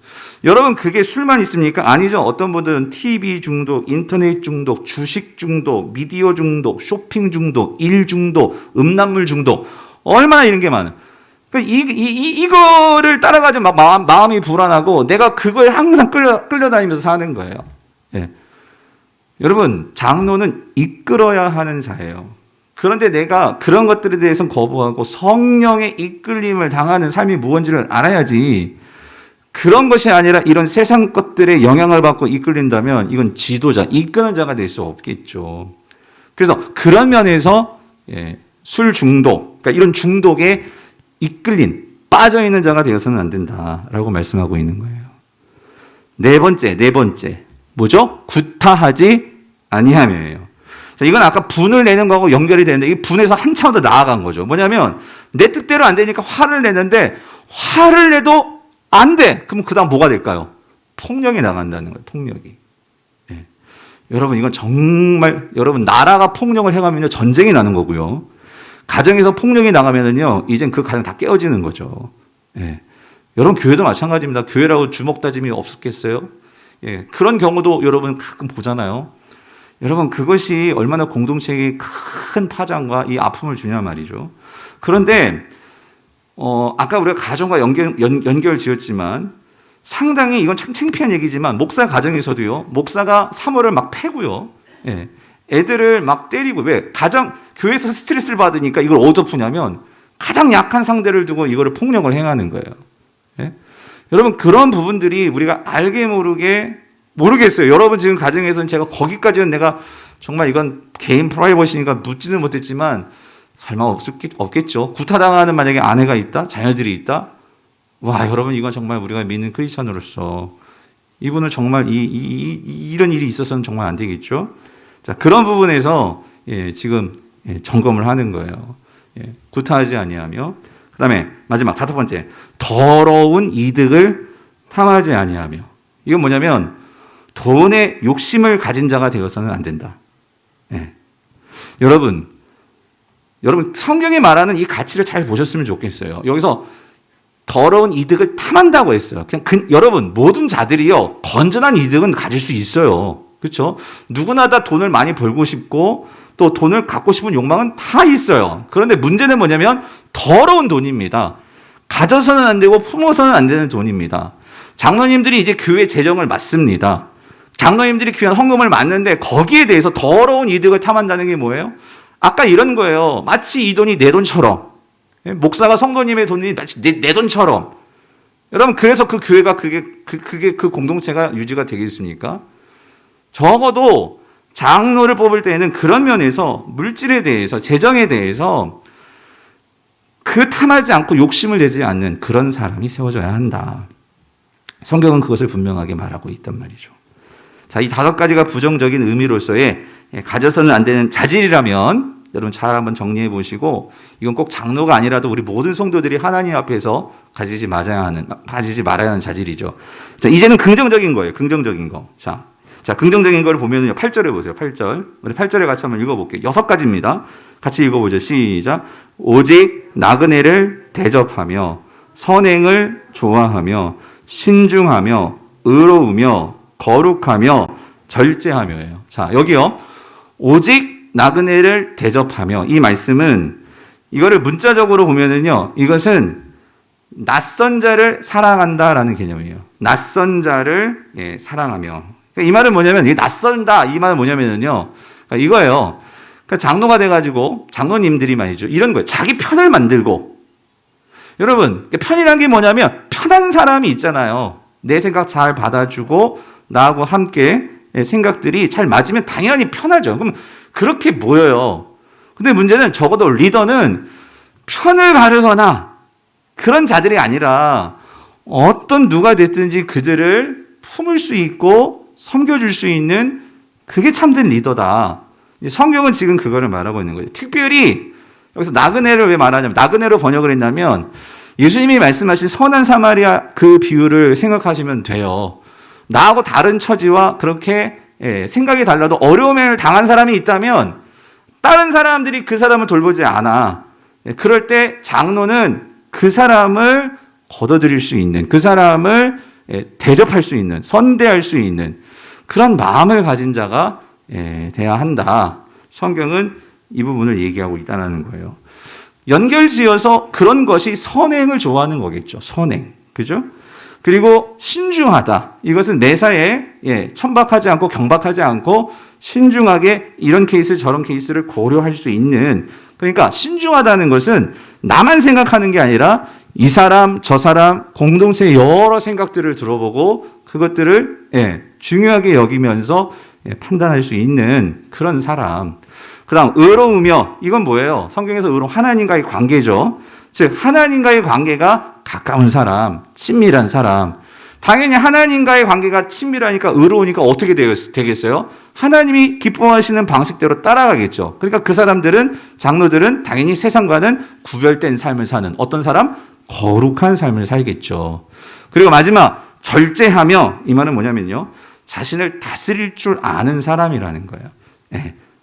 여러분 그게 술만 있습니까? 아니죠. 어떤 분들은 TV 중독, 인터넷 중독, 주식 중독, 미디어 중독, 쇼핑 중독, 일 중독, 음란물 중독 얼마나 이런 게 많아요. 그러니까 이거를 따라가지 마음이 불안하고 내가 그걸 항상 끌려다니면서 사는 거예요. 예. 여러분 장로는 이끌어야 하는 자예요. 그런데 내가 그런 것들에 대해서는 거부하고 성령의 이끌림을 당하는 삶이 무엇인지를 알아야지. 그런 것이 아니라 이런 세상 것들의 영향을 받고 이끌린다면 이건 지도자, 이끄는 자가 될 수 없겠죠. 그래서 그런 면에서 술 중독, 그러니까 이런 중독에 이끌린, 빠져있는 자가 되어서는 안 된다라고 말씀하고 있는 거예요. 네 번째. 뭐죠? 구타하지 아니하며예요. 자, 이건 아까 분을 내는 거하고 연결이 되는데 이 분에서 한 차원 더 나아간 거죠. 뭐냐면 내 뜻대로 안 되니까 화를 내는데 화를 내도 안 돼. 그럼 그 다음 뭐가 될까요? 폭력이 나간다는 거예요. 폭력이. 예. 여러분 이건 정말 여러분 나라가 폭력을 행하면요 전쟁이 나는 거고요. 가정에서 폭력이 나가면은요 이젠 그 가정 다 깨어지는 거죠. 예. 여러분 교회도 마찬가지입니다. 교회라고 주먹 다짐이 없었겠어요? 예. 그런 경우도 여러분 가끔 보잖아요. 여러분 그것이 얼마나 공동체에 큰 파장과 이 아픔을 주냐 말이죠. 그런데 아까 우리가 가정과 연결 지었지만 상당히 이건 참 창피한 얘기지만 목사 가정에서도요. 목사가 사모를 막 패고요. 예. 애들을 막 때리고 왜? 교회에서 스트레스를 받으니까 이걸 어디서 푸냐면 가장 약한 상대를 두고 이거를 폭력을 행하는 거예요. 예? 여러분 그런 부분들이 우리가 알게 모르겠어요. 여러분 지금 가정에서는 제가 거기까지는 내가 정말 이건 개인 프라이버시니까 묻지는 못했지만 설마 없겠죠. 구타당하는 만약에 아내가 있다, 자녀들이 있다. 와 여러분 이건 정말 우리가 믿는 크리스천으로서 이분은 정말 이런 일이 있어서는 정말 안 되겠죠. 자 그런 부분에서 지금 점검을 하는 거예요. 구타하지 아니하며 그다음에 마지막 다섯 번째 더러운 이득을 탐하지 아니하며 이건 뭐냐면 돈에 욕심을 가진 자가 되어서는 안 된다. 여러분 성경이 말하는 이 가치를 잘 보셨으면 좋겠어요. 여기서 더러운 이득을 탐한다고 했어요. 여러분 모든 자들이요 건전한 이득은 가질 수 있어요. 그렇죠? 누구나 다 돈을 많이 벌고 싶고 또 돈을 갖고 싶은 욕망은 다 있어요. 그런데 문제는 뭐냐면 더러운 돈입니다. 가져서는 안 되고 품어서는 안 되는 돈입니다. 장로님들이 이제 교회 재정을 맡습니다. 장로님들이 귀한 헌금을 맡는데 거기에 대해서 더러운 이득을 탐한다는 게 뭐예요? 아까 이런 거예요. 마치 이 돈이 내 돈처럼. 목사가 성도님의 돈이 마치 내 돈처럼. 여러분, 그래서 그 교회가 그 공동체가 유지가 되겠습니까? 적어도 장로를 뽑을 때에는 그런 면에서 물질에 대해서, 재정에 대해서 그 탐하지 않고 욕심을 내지 않는 그런 사람이 세워져야 한다. 성경은 그것을 분명하게 말하고 있단 말이죠. 자, 이 5가지가 부정적인 의미로서의 가져서는 안 되는 자질이라면 여러분 잘 한번 정리해 보시고, 이건 꼭 장로가 아니라도 우리 모든 성도들이 하나님 앞에서 가지지 말아야 하는 자질이죠. 자, 이제는 긍정적인 거예요. 긍정적인 거. 자, 긍정적인 걸 보면요. 8절에 보세요. 8절. 우리 8절에 같이 한번 읽어볼게요. 6가지입니다. 같이 읽어보죠. 시작. 오직 나그네를 대접하며 선행을 좋아하며 신중하며 의로우며 거룩하며 절제하며예요. 자, 여기요. 오직 나그네를 대접하며, 이 말씀은 이거를 문자적으로 보면은요. 이것은 낯선 자를 사랑한다라는 개념이에요. 낯선 자를 사랑하며. 그러니까 이 말은 뭐냐면, 이게 낯선다, 이 말은 뭐냐면요. 그러니까 이거예요. 그러니까 장로가 돼가지고, 장로님들이 말이죠. 이런 거예요. 자기 편을 만들고. 여러분, 편이란 게 뭐냐면, 편한 사람이 있잖아요. 내 생각 잘 받아주고, 나하고 함께 생각들이 잘 맞으면 당연히 편하죠. 그럼 그렇게 모여요. 근데 문제는 적어도 리더는 편을 바르거나 그런 자들이 아니라 어떤 누가 됐든지 그들을 품을 수 있고 섬겨줄 수 있는, 그게 참된 리더다. 성경은 지금 그거를 말하고 있는 거예요. 특별히 여기서 나그네를 왜 말하냐면, 나그네로 번역을 했냐면 예수님이 말씀하신 선한 사마리아 그 비유를 생각하시면 돼요. 나하고 다른 처지와 그렇게 생각이 달라도 어려움을 당한 사람이 있다면 다른 사람들이 그 사람을 돌보지 않아. 그럴 때 장로는 그 사람을 걷어들일 수 있는, 그 사람을 대접할 수 있는, 선대할 수 있는 그런 마음을 가진 자가 돼야 한다. 성경은 이 부분을 얘기하고 있다는 거예요. 연결지어서 그런 것이 선행을 좋아하는 거겠죠. 선행. 그죠? 그리고 신중하다. 이것은 매사에 천박하지 않고 경박하지 않고 신중하게 이런 케이스 저런 케이스를 고려할 수 있는, 그러니까 신중하다는 것은 나만 생각하는 게 아니라 이 사람 저 사람 공동체의 여러 생각들을 들어보고 그것들을 중요하게 여기면서 판단할 수 있는 그런 사람. 그 다음 의로우며, 이건 뭐예요? 성경에서 의로움, 하나님과의 관계죠. 즉 하나님과의 관계가 가까운 사람, 친밀한 사람. 당연히 하나님과의 관계가 친밀하니까 의로우니까 어떻게 되겠어요? 하나님이 기뻐하시는 방식대로 따라가겠죠. 그러니까 그 사람들은, 장로들은 당연히 세상과는 구별된 삶을 사는 어떤 사람? 거룩한 삶을 살겠죠. 그리고 마지막 절제하며, 이 말은 뭐냐면요, 자신을 다스릴 줄 아는 사람이라는 거예요.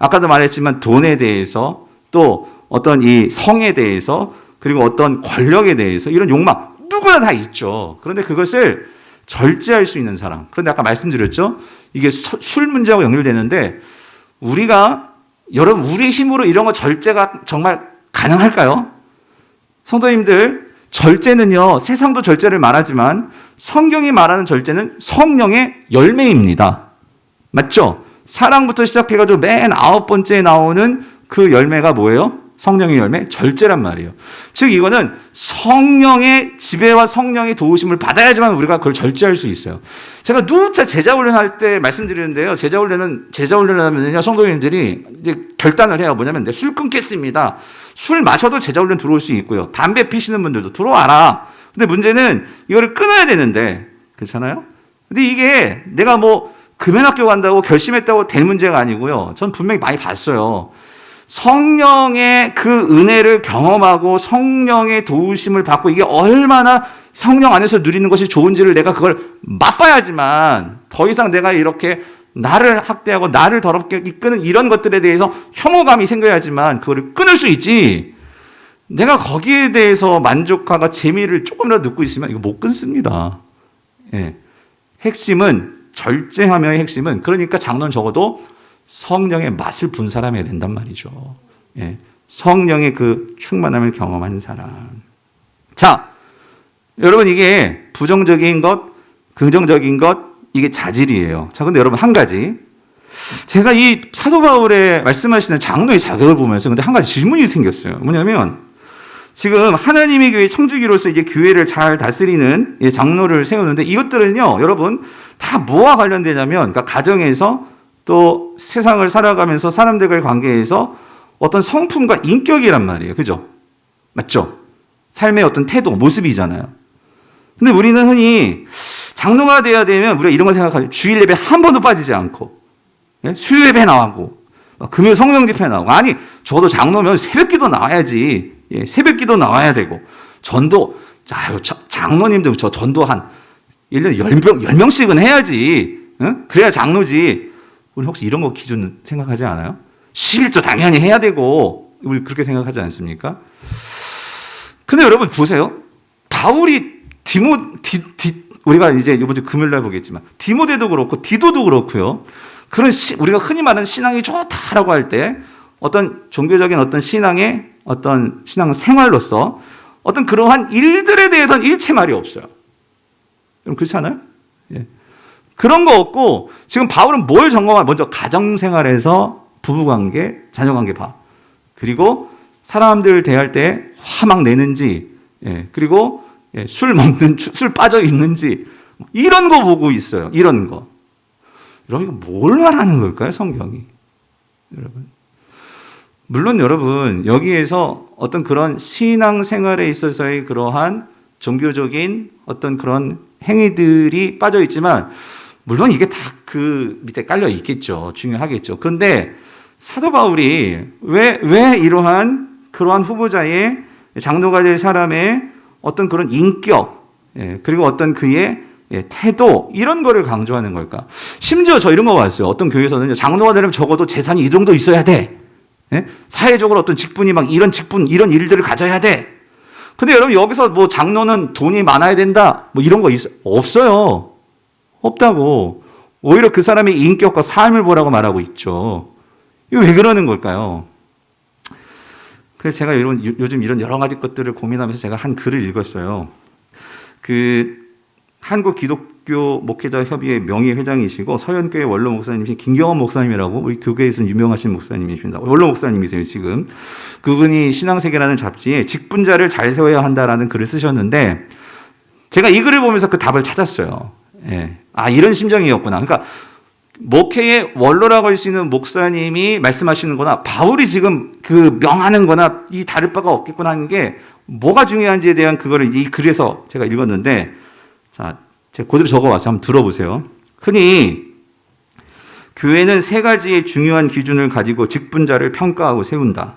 아까도 말했지만 돈에 대해서, 또 어떤 이 성에 대해서, 그리고 어떤 권력에 대해서 이런 욕망 누구나 다 있죠. 그런데 그것을 절제할 수 있는 사람. 그런데 아까 말씀드렸죠. 이게 술 문제하고 연결되는데, 여러분 우리 힘으로 이런 거 절제가 정말 가능할까요? 성도님들, 절제는요, 세상도 절제를 말하지만 성경이 말하는 절제는 성령의 열매입니다. 맞죠? 사랑부터 시작해가지고 맨 9번째에 나오는 그 열매가 뭐예요? 성령의 열매? 절제란 말이에요. 즉 이거는 성령의 지배와 성령의 도우심을 받아야지만 우리가 그걸 절제할 수 있어요. 제가 누차 제자훈련할 때 말씀드리는데요. 제자훈련을 하면요, 성도님들이 이제 결단을 해요. 뭐냐면, 술 끊겠습니다. 술 마셔도 제자훈련 들어올 수 있고요. 담배 피시는 분들도 들어와라. 근데 문제는 이거를 끊어야 되는데, 그렇잖아요? 근데 이게 내가 뭐 금연학교 간다고 결심했다고 될 문제가 아니고요. 전 분명히 많이 봤어요. 성령의 그 은혜를 경험하고 성령의 도우심을 받고 이게 얼마나 성령 안에서 누리는 것이 좋은지를 내가 그걸 맛봐야지만, 더 이상 내가 이렇게 나를 학대하고 나를 더럽게 이끄는 이런 것들에 대해서 혐오감이 생겨야지만 그거를 끊을 수 있지, 내가 거기에 대해서 만족하고 재미를 조금이라도 느끼고 있으면 이거 못 끊습니다. 핵심은, 절제하며의 핵심은, 그러니까 장로는 적어도 성령의 맛을 본 사람이 된단 말이죠. 성령의 그 충만함을 경험하는 사람. 자, 여러분 이게 부정적인 것, 긍정적인 것, 이게 자질이에요. 자, 근데 여러분 한 가지, 제가 이 사도 바울의 말씀하시는 장로의 자격을 보면서 근데 한 가지 질문이 생겼어요. 뭐냐면, 지금 하나님의 교회 청지기로서 이제 교회를 잘 다스리는 장로를 세우는데 이것들은요, 여러분 다 뭐와 관련되냐면, 그러니까 가정에서 또 세상을 살아가면서 사람들과의 관계에서 어떤 성품과 인격이란 말이에요. 그죠? 맞죠? 삶의 어떤 태도, 모습이잖아요. 근데 우리는 흔히 장로가 돼야 되면 우리가 이런 걸 생각하죠. 주일 예배 한 번도 빠지지 않고, 수요 예배 나가고, 금요 성령 집회 나가고. 아니, 저도 장로면 새벽 기도 나와야지. 새벽 기도 나와야 되고, 전도, 장로님들 저 전도 한 1년에 10명씩은 해야지. 그래야 장로지. 우리 혹시 이런 거 기준 생각하지 않아요? 11조 당연히 해야 되고, 우리 그렇게 생각하지 않습니까? 근데 여러분 보세요. 바울이 우리가 이제 이번 주 금요일 날 보겠지만, 디모데도 그렇고, 디도도 그렇고요. 그런 우리가 흔히 말하는 신앙이 좋다라고 할 때, 어떤 종교적인 어떤 신앙의 어떤 신앙 생활로서 어떤 그러한 일들에 대해서는 일체 말이 없어요. 그럼 그렇지 않아요? 예. 그런 거 없고, 지금 바울은 뭘 점검하냐? 먼저 가정생활에서 부부관계, 자녀관계 봐. 그리고 사람들 대할 때 화 막 내는지, 그리고 술 빠져 있는지, 이런 거 보고 있어요. 이런 거. 여러분, 이거 뭘 말하는 걸까요, 성경이? 여러분. 물론 여러분, 여기에서 어떤 그런 신앙생활에 있어서의 그러한 종교적인 어떤 그런 행위들이 빠져 있지만, 물론 이게 다 그 밑에 깔려 있겠죠. 중요하겠죠. 그런데 사도 바울이 왜 그러한 후보자의 장로가 될 사람의 어떤 그런 인격, 그리고 어떤 그의 태도, 이런 거를 강조하는 걸까? 심지어 저 이런 거 봤어요. 어떤 교회에서는 장로가 되려면 적어도 재산이 이 정도 있어야 돼. 사회적으로 어떤 직분이 막 이런 직분, 이런 일들을 가져야 돼. 근데 여러분, 여기서 뭐 장로는 돈이 많아야 된다, 뭐 이런 거 있어요? 없어요. 없다고. 오히려 그 사람의 인격과 삶을 보라고 말하고 있죠. 이거 왜 그러는 걸까요? 그래서 제가 요즘 이런 여러 가지 것들을 고민하면서 제가 한 글을 읽었어요. 한국 기독교 목회자 협의회 명예회장이시고 서현교회 원로 목사님이신 김경원 목사님이라고 우리 교계에서는 유명하신 목사님이십니다. 원로 목사님이세요, 지금. 그분이 신앙세계라는 잡지에 직분자를 잘 세워야 한다라는 글을 쓰셨는데, 제가 이 글을 보면서 그 답을 찾았어요. 이런 심정이었구나. 그러니까 목회의 원로라고 할 수 있는 목사님이 말씀하시는 거나 바울이 지금 그 명하는 거나 이 다를 바가 없겠구나 하는 게 뭐가 중요한지에 대한 그거를 이 글에서 제가 읽었는데, 자, 제가 그대로 적어와서 한번 들어보세요. 흔히 교회는 세 가지의 중요한 기준을 가지고 직분자를 평가하고 세운다.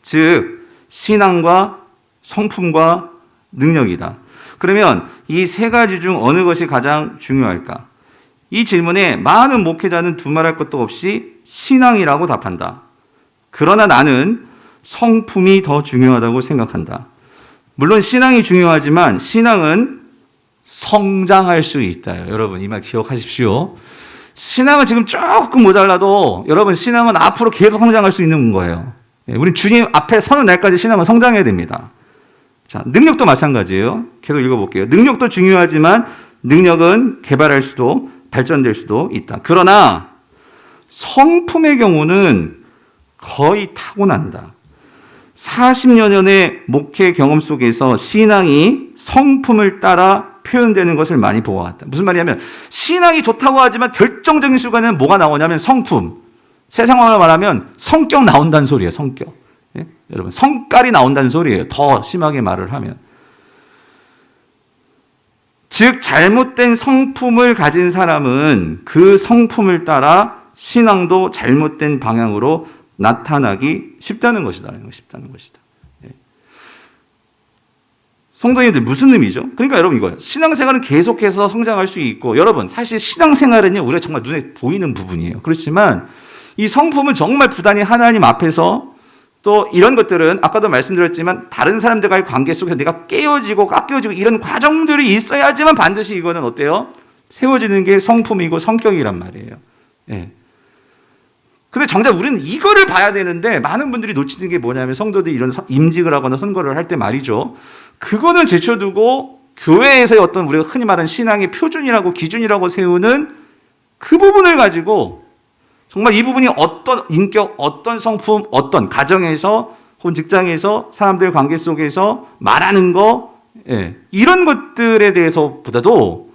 즉, 신앙과 성품과 능력이다. 그러면 이 세 가지 중 어느 것이 가장 중요할까? 이 질문에 많은 목회자는 두말할 것도 없이 신앙이라고 답한다. 그러나 나는 성품이 더 중요하다고 생각한다. 물론 신앙이 중요하지만 신앙은 성장할 수 있다. 여러분, 이 말 기억하십시오. 신앙은 지금 조금 모자라도 여러분, 신앙은 앞으로 계속 성장할 수 있는 거예요. 우리 주님 앞에 서는 날까지 신앙은 성장해야 됩니다. 자, 능력도 마찬가지예요. 계속 읽어볼게요. 능력도 중요하지만 능력은 개발할 수도 발전될 수도 있다. 그러나 성품의 경우는 거의 타고난다. 40여 년의 목회 경험 속에서 신앙이 성품을 따라 표현되는 것을 많이 보아왔다. 무슨 말이냐면 신앙이 좋다고 하지만 결정적인 순간에는 뭐가 나오냐면 성품. 세상말로 말하면 성격 나온다는 소리예요. 성격. 여러분, 성깔이 나온다는 소리예요. 더 심하게 말을 하면. 즉 잘못된 성품을 가진 사람은 그 성품을 따라 신앙도 잘못된 방향으로 나타나기 쉽다는 것이다. 성도님들, 무슨 의미죠? 그러니까 여러분, 이거예요. 신앙생활은 계속해서 성장할 수 있고, 여러분 사실 신앙생활은요, 우리가 정말 눈에 보이는 부분이에요. 그렇지만 이 성품은 정말 부단히 하나님 앞에서, 또 이런 것들은 아까도 말씀드렸지만 다른 사람들과의 관계 속에서 내가 깨어지고 깎여지고 이런 과정들이 있어야지만 반드시 이거는 어때요? 세워지는 게 성품이고 성격이란 말이에요. 근데 정작 우리는 이거를 봐야 되는데, 많은 분들이 놓치는 게 뭐냐면, 성도들이 이런 임직을 하거나 선거를 할 때 말이죠, 그거는 제쳐두고 교회에서의 어떤 우리가 흔히 말하는 신앙의 표준이라고 기준이라고 세우는 그 부분을 가지고 정말 이 부분이 어떤 인격, 어떤 성품, 어떤 가정에서 혹은 직장에서 사람들 관계 속에서 말하는 거, 예, 이런 것들에 대해서보다도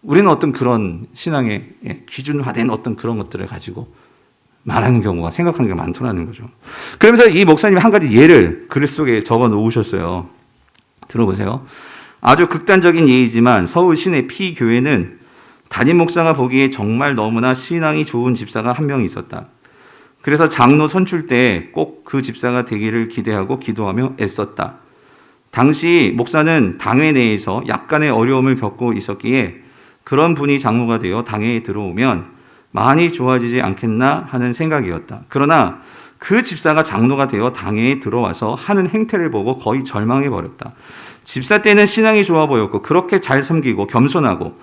우리는 어떤 그런 신앙의 기준화된 어떤 그런 것들을 가지고 말하는 경우가 생각하는 게 많더라는 거죠. 그러면서 이 목사님이 한 가지 예를 글 속에 적어 놓으셨어요. 들어보세요. 아주 극단적인 예이지만 서울 시내 P교회는 담임 목사가 보기에 정말 너무나 신앙이 좋은 집사가 한 명 있었다. 그래서 장로 선출 때 꼭 그 집사가 되기를 기대하고 기도하며 애썼다. 당시 목사는 당회 내에서 약간의 어려움을 겪고 있었기에 그런 분이 장로가 되어 당회에 들어오면 많이 좋아지지 않겠나 하는 생각이었다. 그러나 그 집사가 장로가 되어 당회에 들어와서 하는 행태를 보고 거의 절망해버렸다. 집사 때는 신앙이 좋아 보였고 그렇게 잘 섬기고 겸손하고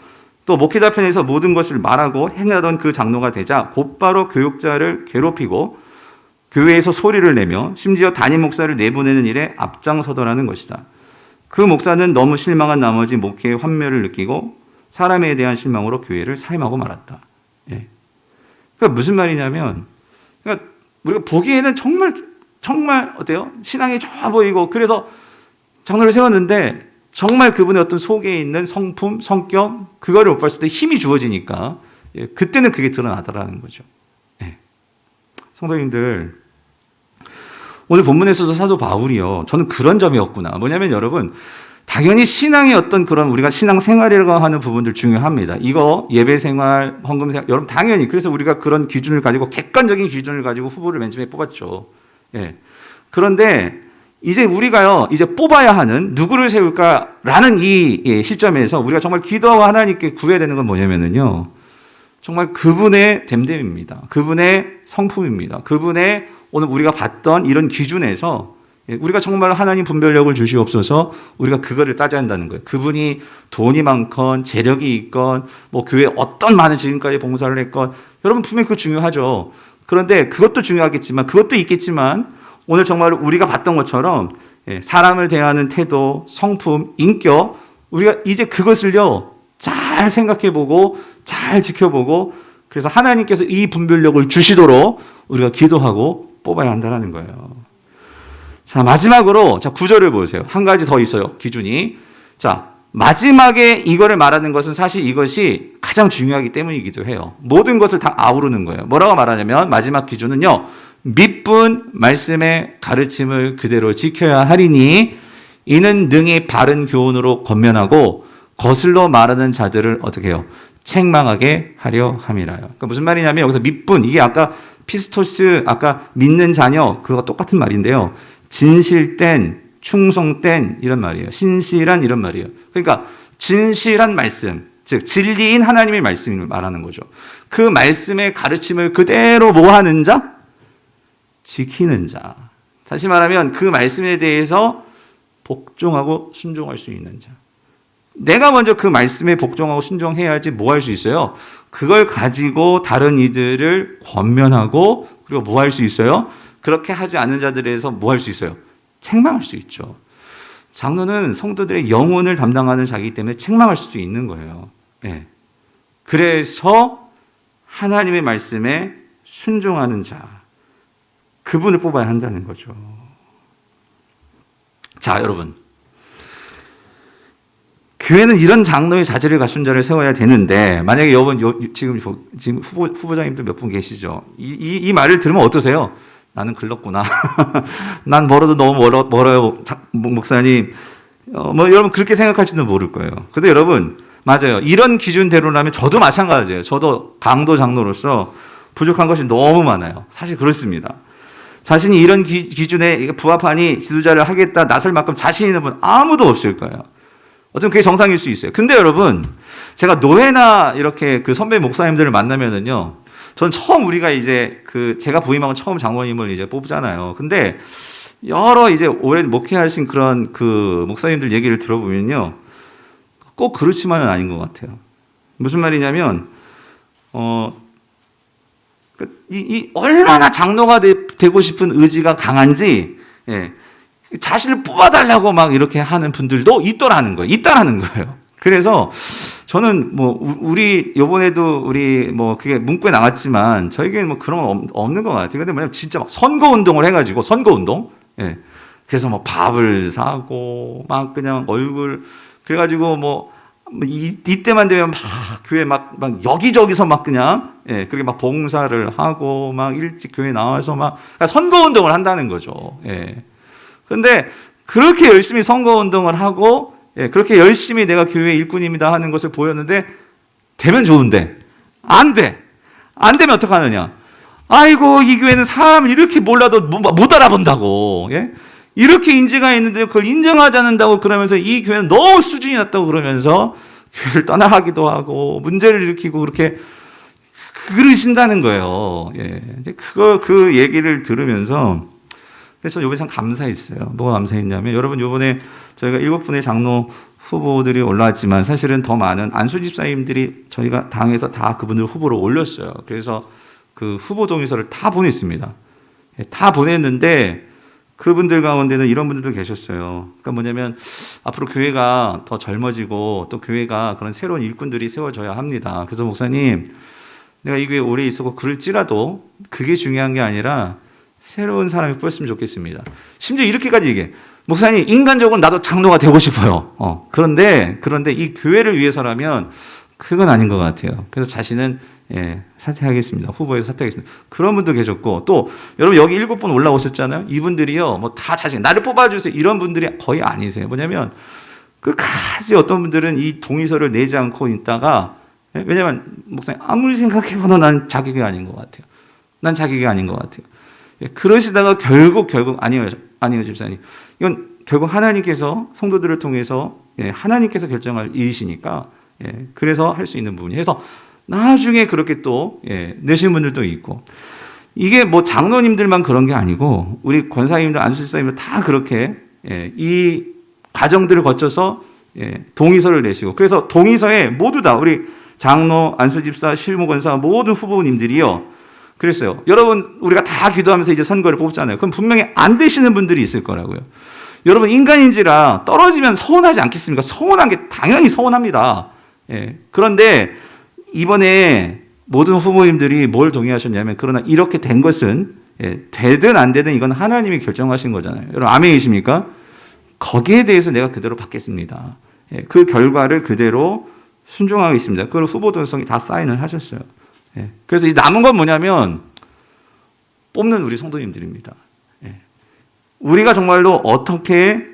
또 목회자편에서 모든 것을 말하고 행하던 그 장로가 되자 곧바로 교육자를 괴롭히고 교회에서 소리를 내며 심지어 담임 목사를 내보내는 일에 앞장서더라는 것이다. 그 목사는 너무 실망한 나머지 목회의 환멸을 느끼고 사람에 대한 실망으로 교회를 사임하고 말았다. 예. 그러니까 무슨 말이냐면, 그러니까 우리가 보기에는 정말 어때요? 신앙이 좋아 보이고 그래서 장로를 세웠는데 정말 그분의 어떤 속에 있는 성품, 성격 그거를 못 봤을 때 힘이 주어지니까 예, 그때는 그게 드러나더라는 거죠. 예. 성도님들, 오늘 본문에서도 사도 바울이요. 저는 그런 점이 없구나. 뭐냐면 여러분, 당연히 신앙의 어떤 그런 우리가 신앙 생활이라고 하는 부분들 중요합니다. 이거 예배 생활, 헌금 생활, 여러분 당연히 그래서 우리가 그런 기준을 가지고 객관적인 기준을 가지고 후보를 맨 처음에 뽑았죠. 예. 그런데 이제 우리가요, 이제 뽑아야 하는 누구를 세울까라는 이 시점에서 우리가 정말 기도하고 하나님께 구해야 되는 건 뭐냐면은요, 정말 그분의 됨됨입니다. 그분의 성품입니다. 그분의 오늘 우리가 봤던 이런 기준에서 우리가 정말 하나님 분별력을 주시옵소서 우리가 그거를 따져야 한다는 거예요. 그분이 돈이 많건 재력이 있건 뭐 교회 어떤 많은 지금까지 봉사를 했건 여러분 분명히 그거 중요하죠. 그런데 그것도 중요하겠지만 그것도 있겠지만 오늘 정말 우리가 봤던 것처럼 사람을 대하는 태도, 성품, 인격 우리가 이제 그것을요 잘 생각해보고 잘 지켜보고 그래서 하나님께서 이 분별력을 주시도록 우리가 기도하고 뽑아야 한다는 거예요. 자, 마지막으로, 자, 9절을 보세요. 한 가지 더 있어요, 기준이. 자, 마지막에 이거를 말하는 것은 사실 이것이 가장 중요하기 때문이기도 해요. 모든 것을 다 아우르는 거예요. 뭐라고 말하냐면, 마지막 기준은요, 밑분 말씀의 가르침을 그대로 지켜야 하리니, 이는 능히 바른 교훈으로 권면하고, 거슬러 말하는 자들을 어떻게 해요? 책망하게 하려 함이라요. 그러니까 무슨 말이냐면, 여기서 밑분, 이게 아까 피스토스, 아까 믿는 자녀, 그거 똑같은 말인데요. 진실된, 충성된 이런 말이에요. 신실한 이런 말이에요. 그러니까 진실한 말씀, 즉 진리인 하나님의 말씀을 말하는 거죠. 그 말씀의 가르침을 그대로 뭐 하는 자? 지키는 자. 다시 말하면 그 말씀에 대해서 복종하고 순종할 수 있는 자. 내가 먼저 그 말씀에 복종하고 순종해야지 뭐 할 수 있어요? 그걸 가지고 다른 이들을 권면하고 그리고 뭐 할 수 있어요? 그렇게 하지 않는 자들에 대해서 뭐 할 수 있어요? 책망할 수 있죠. 장로는 성도들의 영혼을 담당하는 자이기 때문에 책망할 수도 있는 거예요. 네. 그래서 하나님의 말씀에 순종하는 자, 그분을 뽑아야 한다는 거죠. 자, 여러분. 교회는 이런 장로의 자질을 갖춘 자를 세워야 되는데, 만약에 지금 후보자님들 몇 분 계시죠? 이 말을 들으면 어떠세요? 나는 글렀구나. 난 멀어도 너무 멀어요, 목사님. 뭐 여러분 그렇게 생각할지도 모를 거예요. 근데 여러분 맞아요. 이런 기준대로라면 저도 마찬가지예요. 저도 강도 장로로서 부족한 것이 너무 많아요. 사실 그렇습니다. 자신이 이런 기준에 부합하니 지도자를 하겠다 나설 만큼 자신 있는 분 아무도 없을 거예요. 어쩌면 그게 정상일 수 있어요. 근데 여러분 제가 노회나 이렇게 그 선배 목사님들을 만나면은요. 전 처음 우리가 이제 제가 부임하고 처음 장로님을 이제 뽑잖아요. 근데 여러 이제 오래 목회하신 그런 그 목사님들 얘기를 들어보면요. 꼭 그렇지만은 아닌 것 같아요. 무슨 말이냐면, 얼마나 장로가 되고 싶은 의지가 강한지, 예, 자신을 뽑아달라고 막 이렇게 하는 분들도 있다라는 거예요. 그래서 저는 우리 요번에도 그게 문구에 나왔지만 저에게는 그런 건 없는 것 같아요. 근데 뭐냐면 진짜 막 선거운동을 해가지고 선거운동, 예. 그래서 뭐 밥을 사고 막 그냥 얼굴 그래가지고 이때만 되면 막 교회 막 여기저기서 막 그냥 예, 그렇게 막 봉사를 하고 막 일찍 교회 나와서 막 그러니까 선거 운동을 한다는 거죠. 예. 근데 그렇게 열심히 선거 운동을 하고 예, 그렇게 열심히 내가 교회 일꾼입니다 하는 것을 보였는데 되면 좋은데 안 돼. 안 되면 어떡하느냐? 아이고 이 교회는 사람을 이렇게 몰라도 못 알아본다고. 예? 이렇게 인지가 있는데 그걸 인정하지 않는다고 그러면서 이 교회는 너무 수준이 낮다고 그러면서 교회를 떠나가기도 하고 문제를 일으키고 그렇게 그러신다는 거예요. 예. 이제 그 얘기를 들으면서 그래서 이번에 참 감사했어요. 뭐가 감사했냐면 여러분 이번에 저희가 7분의 장로 후보들이 올라왔지만 사실은 더 많은 안수 집사님들이 저희가 당에서 다 그분들 후보로 올렸어요. 그래서 그 후보 동의서를 다 보냈습니다. 예, 다 보냈는데 그분들 가운데는 이런 분들도 계셨어요. 그러니까 뭐냐면 앞으로 교회가 더 젊어지고 또 교회가 그런 새로운 일꾼들이 세워져야 합니다. 그래서 목사님, 내가 이 교회에 오래 있었고 그럴지라도 그게 중요한 게 아니라 새로운 사람이 뽑혔으면 좋겠습니다. 심지어 이렇게까지 얘기해. 목사님, 인간적으로 나도 장로가 되고 싶어요. 그런데 이 교회를 위해서라면 그건 아닌 것 같아요. 그래서 자신은 사퇴하겠습니다. 후보에서 사퇴하겠습니다. 그런 분도 계셨고 또 여러분 여기 7분 올라오셨잖아요. 이분들이요 뭐 다 자신 나를 뽑아주세요 이런 분들이 거의 아니세요. 뭐냐면 끝까지 어떤 분들은 이 동의서를 내지 않고 있다가 왜냐면 목사님 아무리 생각해봐도 난 자격이 아닌 것 같아요. 난 자격이 아닌 것 같아요. 그러시다가 결국 아니에요 집사님. 이건 결국 하나님께서 성도들을 통해서 하나님께서 결정할 일이시니까 그래서 할 수 있는 부분이 해서 나중에 그렇게 또 내신 분들도 있고 이게 뭐 장로님들만 그런 게 아니고 우리 권사님들 안수집사님들 다 그렇게 이 과정들을 거쳐서 동의서를 내시고 그래서 동의서에 모두 다 우리 장로 안수집사 실무권사 모든 후보님들이요 그랬어요. 여러분 우리가 다 기도하면서 이제 선거를 뽑잖아요. 그럼 분명히 안 되시는 분들이 있을 거라고요. 여러분 인간인지라 떨어지면 서운하지 않겠습니까? 서운한 게 당연히 서운합니다. 그런데 이번에 모든 후보님들이 뭘 동의하셨냐면 그러나 이렇게 된 것은 되든 안 되든 이건 하나님이 결정하신 거잖아요. 여러분 아멘이십니까? 거기에 대해서 내가 그대로 받겠습니다. 그 결과를 그대로 순종하겠습니다. 그걸 후보 동성이 다 사인을 하셨어요. 그래서 이 남은 건 뭐냐면 뽑는 우리 성도님들입니다. 우리가 정말로 어떻게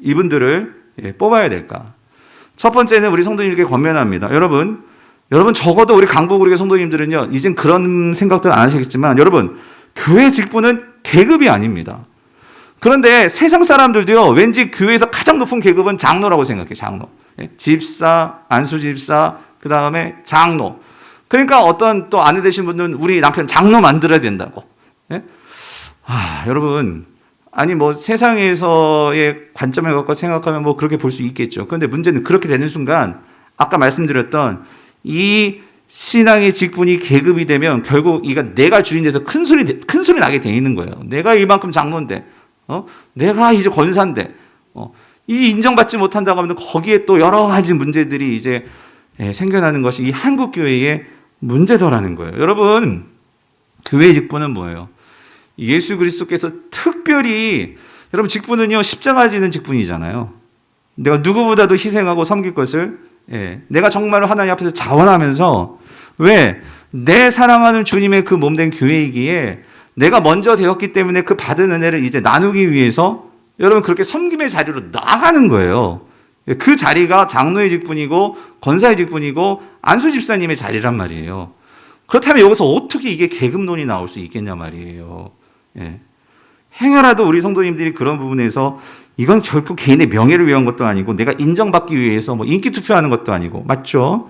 이분들을 뽑아야 될까? 첫 번째는 우리 성도님들에게 권면합니다. 여러분 적어도 우리 강북우리 성도님들은요, 이젠 그런 생각들 안 하시겠지만, 여러분, 교회 직분은 계급이 아닙니다. 그런데 세상 사람들도요, 왠지 교회에서 가장 높은 계급은 장로라고 생각해요, 장로. 집사, 안수집사, 그 다음에 장로. 그러니까 어떤 또 아내 되신 분들은 우리 남편 장로 만들어야 된다고. 여러분, 아니 뭐 세상에서의 관점을 갖고 생각하면 뭐 그렇게 볼 수 있겠죠. 그런데 문제는 그렇게 되는 순간 아까 말씀드렸던 이 신앙의 직분이 계급이 되면 결국 이가 내가 주인돼서 큰 소리 나게 돼 있는 거예요. 내가 이만큼 장로인데, 내가 이제 권사인데, 이 인정받지 못한다고 하면 거기에 또 여러 가지 문제들이 이제 생겨나는 것이 이 한국 교회의 문제더라는 거예요. 여러분, 교회 직분은 뭐예요? 예수 그리스도께서 특별히 여러분 직분은요 십자가 지는 직분이잖아요. 내가 누구보다도 희생하고 섬길 것을 내가 정말로 하나님 앞에서 자원하면서 왜? 내 사랑하는 주님의 그 몸된 교회이기에 내가 먼저 되었기 때문에 그 받은 은혜를 이제 나누기 위해서 여러분 그렇게 섬김의 자리로 나가는 거예요. 그 자리가 장로의 직분이고 권사의 직분이고 안수 집사님의 자리란 말이에요. 그렇다면 여기서 어떻게 이게 계급론이 나올 수 있겠냐 말이에요. 행여라도 우리 성도님들이 그런 부분에서 이건 결코 개인의 명예를 위한 것도 아니고 내가 인정받기 위해서 뭐 인기 투표하는 것도 아니고 맞죠?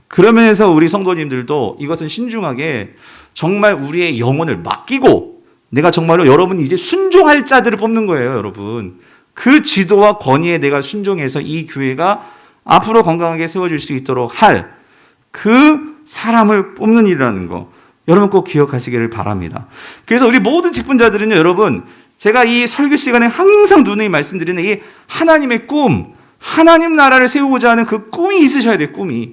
그러면서 우리 성도님들도 이것은 신중하게 정말 우리의 영혼을 맡기고 내가 정말로 여러분이 이제 순종할 자들을 뽑는 거예요, 여러분. 그 지도와 권위에 내가 순종해서 이 교회가 앞으로 건강하게 세워질 수 있도록 할 그 사람을 뽑는 일이라는 거. 여러분 꼭 기억하시기를 바랍니다. 그래서 우리 모든 직분자들은요, 여러분, 제가 이 설교 시간에 항상 누누이 말씀드리는 이 하나님의 꿈, 하나님 나라를 세우고자 하는 그 꿈이 있으셔야 돼요, 꿈이.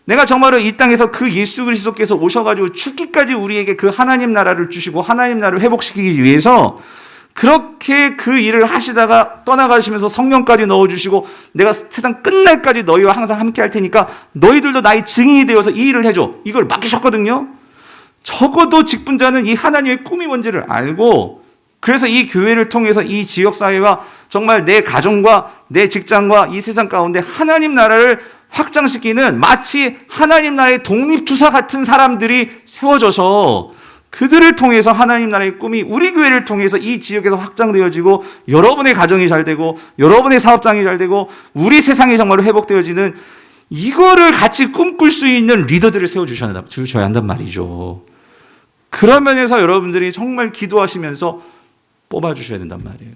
내가 정말로 이 땅에서 그 예수 그리스도께서 오셔가지고 죽기까지 우리에게 그 하나님 나라를 주시고 하나님 나라를 회복시키기 위해서 그렇게 그 일을 하시다가 떠나가시면서 성령까지 넣어주시고 내가 세상 끝날까지 너희와 항상 함께 할 테니까 너희들도 나의 증인이 되어서 이 일을 해줘. 이걸 맡기셨거든요. 적어도 직분자는 이 하나님의 꿈이 뭔지를 알고, 그래서 이 교회를 통해서 이 지역사회와 정말 내 가정과 내 직장과 이 세상 가운데 하나님 나라를 확장시키는 마치 하나님 나라의 독립투사 같은 사람들이 세워져서 그들을 통해서 하나님 나라의 꿈이 우리 교회를 통해서 이 지역에서 확장되어지고 여러분의 가정이 잘 되고 여러분의 사업장이 잘 되고 우리 세상이 정말로 회복되어지는, 이거를 같이 꿈꿀 수 있는 리더들을 세워주셔야 한단 말이죠. 그런 면에서 여러분들이 정말 기도하시면서 뽑아주셔야 된단 말이에요.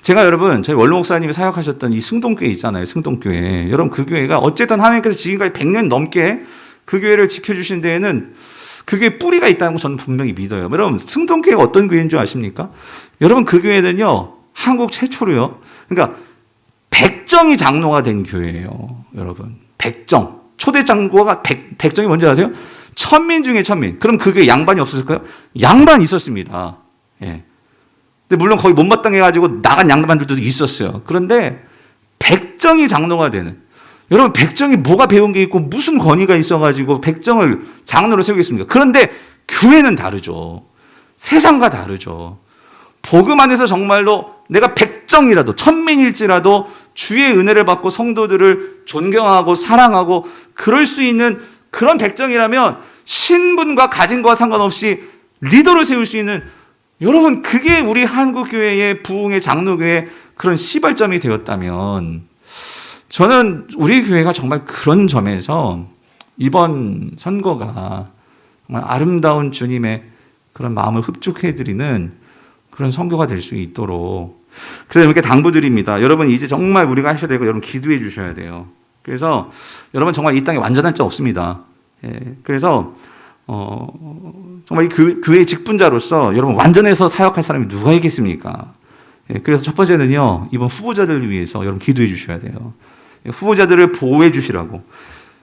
제가 여러분, 저희 원로 목사님이 사역하셨던 이 승동교회 있잖아요. 승동교회. 여러분, 그 교회가 어쨌든 하나님께서 지금까지 100년 넘게 그 교회를 지켜주신 데에는 그게 뿌리가 있다는 거 저는 분명히 믿어요. 여러분, 승동교회가 어떤 교회인 줄 아십니까? 여러분, 그 교회는요, 한국 최초로요. 그러니까 백정이 장로가 된 교회예요. 여러분, 백정. 초대 장로가 백정이 뭔지 아세요? 천민 중에 천민. 그럼 그 교회 양반이 없었을까요? 양반 있었습니다. 예. 근데 물론 거의 못마땅해가지고 나간 양반들도 있었어요. 그런데 백정이 장로가 되는, 여러분 백정이 뭐가 배운 게 있고 무슨 권위가 있어가지고 백정을 장로로 세우겠습니까? 그런데 교회는 다르죠. 세상과 다르죠. 복음 안에서 정말로 내가 백정이라도 천민일지라도 주의 은혜를 받고 성도들을 존경하고 사랑하고 그럴 수 있는 그런 백정이라면 신분과 가진 것과 상관없이 리더로 세울 수 있는, 여러분 그게 우리 한국교회의 부흥의 장로교회의 그런 시발점이 되었다면, 저는 우리 교회가 정말 그런 점에서 이번 선거가 정말 아름다운 주님의 그런 마음을 흡족해드리는 그런 선교가 될 수 있도록, 그래서 이렇게 당부드립니다. 여러분 이제 정말 우리가 하셔야 되고 여러분 기도해 주셔야 돼요. 그래서 여러분 정말 이 땅에 완전할 자 없습니다. 예, 그래서 정말 이 교회의 직분자로서 여러분 완전해서 사역할 사람이 누가 있겠습니까? 예, 그래서 첫 번째는요, 이번 후보자들을 위해서 여러분 기도해 주셔야 돼요. 후보자들을 보호해 주시라고.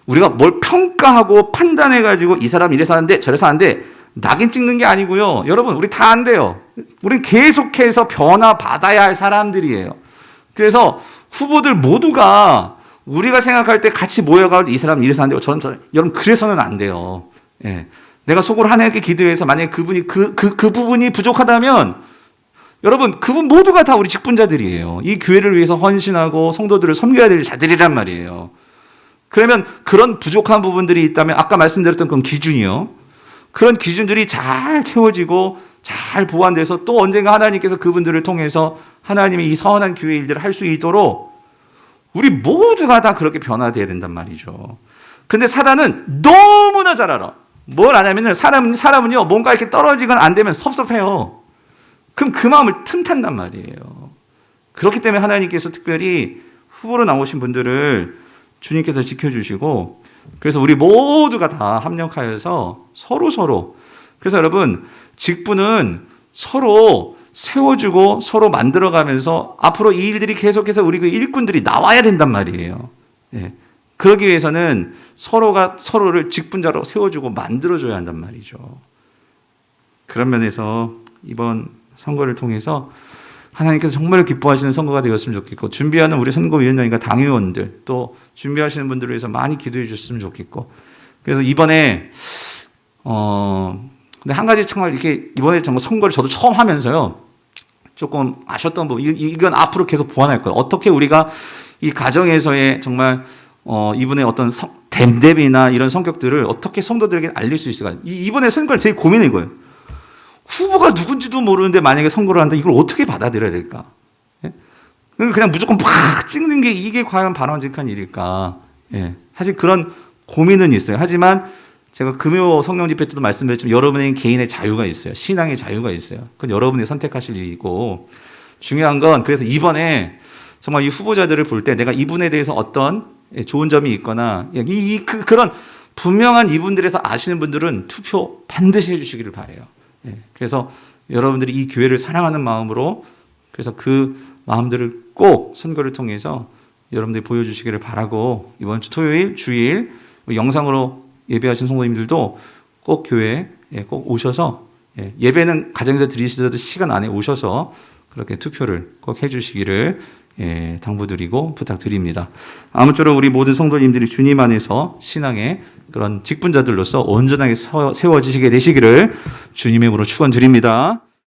우리가 뭘 평가하고 판단해가지고 이 사람 이래서 하는데 저래서 하는데 낙인 찍는 게 아니고요. 여러분 우리 다 안 돼요. 우린 계속해서 변화받아야 할 사람들이에요. 그래서 후보들 모두가 우리가 생각할 때 같이 모여가지고 이 사람 이래서 하는데 여러분 그래서는 안 돼요. 예. 내가 속으로 하나님께 기도해서 만약에 그분이 그 부분이 부족하다면 여러분 그분 모두가 다 우리 직분자들이에요. 이 교회를 위해서 헌신하고 성도들을 섬겨야 될 자들이란 말이에요. 그러면 그런 부족한 부분들이 있다면 아까 말씀드렸던 그런 기준이요. 그런 기준들이 잘 채워지고 잘 보완돼서 또 언젠가 하나님께서 그분들을 통해서 하나님의 이 선한 교회 일들을 할 수 있도록 우리 모두가 다 그렇게 변화돼야 된단 말이죠. 근데 사단은 너무나 잘 알아. 뭘 아냐면은 사람은요 뭔가 이렇게 떨어지거나 안 되면 섭섭해요. 그럼 그 마음을 틈탄단 말이에요. 그렇기 때문에 하나님께서 특별히 후보로 나오신 분들을 주님께서 지켜주시고, 그래서 우리 모두가 다 합력하여서 서로 그래서 여러분 직분은 서로 세워주고 서로 만들어가면서 앞으로 이 일들이 계속해서 우리 그 일꾼들이 나와야 된단 말이에요. 예. 그러기 위해서는 서로가 서로를 직분자로 세워주고 만들어줘야 한단 말이죠. 그런 면에서 이번 선거를 통해서 하나님께서 정말 기뻐하시는 선거가 되었으면 좋겠고, 준비하는 우리 선거위원장과 당의원들 또 준비하시는 분들을 위해서 많이 기도해 주셨으면 좋겠고, 그래서 이번에 근데 한 가지 정말 이렇게 이번에 정말 선거를 저도 처음 하면서요 조금 아셨던 부분, 이건 앞으로 계속 보완할 거예요. 어떻게 우리가 이 가정에서의 정말 이분의 어떤 댐댐이나 이런 성격들을 어떻게 성도들에게 알릴 수 있을까? 이번에 선거를 제일 고민은 이거예요. 후보가 누군지도 모르는데 만약에 선거를 한다, 이걸 어떻게 받아들여야 될까? 예? 그냥 무조건 막 찍는 게 이게 과연 바람직한 일일까? 예. 사실 그런 고민은 있어요. 하지만 제가 금요 성령 집회 때도 말씀드렸지만 여러분의 개인의 자유가 있어요. 신앙의 자유가 있어요. 그건 여러분이 선택하실 일이고, 중요한 건 그래서 이번에 정말 이 후보자들을 볼 때 내가 이분에 대해서 어떤 좋은 점이 있거나 그런 분명한 이분들에서 아시는 분들은 투표 반드시 해주시기를 바라요. 예, 그래서 여러분들이 이 교회를 사랑하는 마음으로 그래서 그 마음들을 꼭 선거를 통해서 여러분들이 보여주시기를 바라고, 이번 주 토요일 주일 영상으로 예배하신 성도님들도 꼭 교회에 꼭 오셔서 예배는 가정에서 드리시더라도 시간 안에 오셔서 그렇게 투표를 꼭 해주시기를 당부드리고 부탁드립니다. 아무쪼록 우리 모든 성도님들이 주님 안에서 신앙의 그런 직분자들로서 온전하게 세워지시게 되시기를 주님의 이름으로 축원드립니다.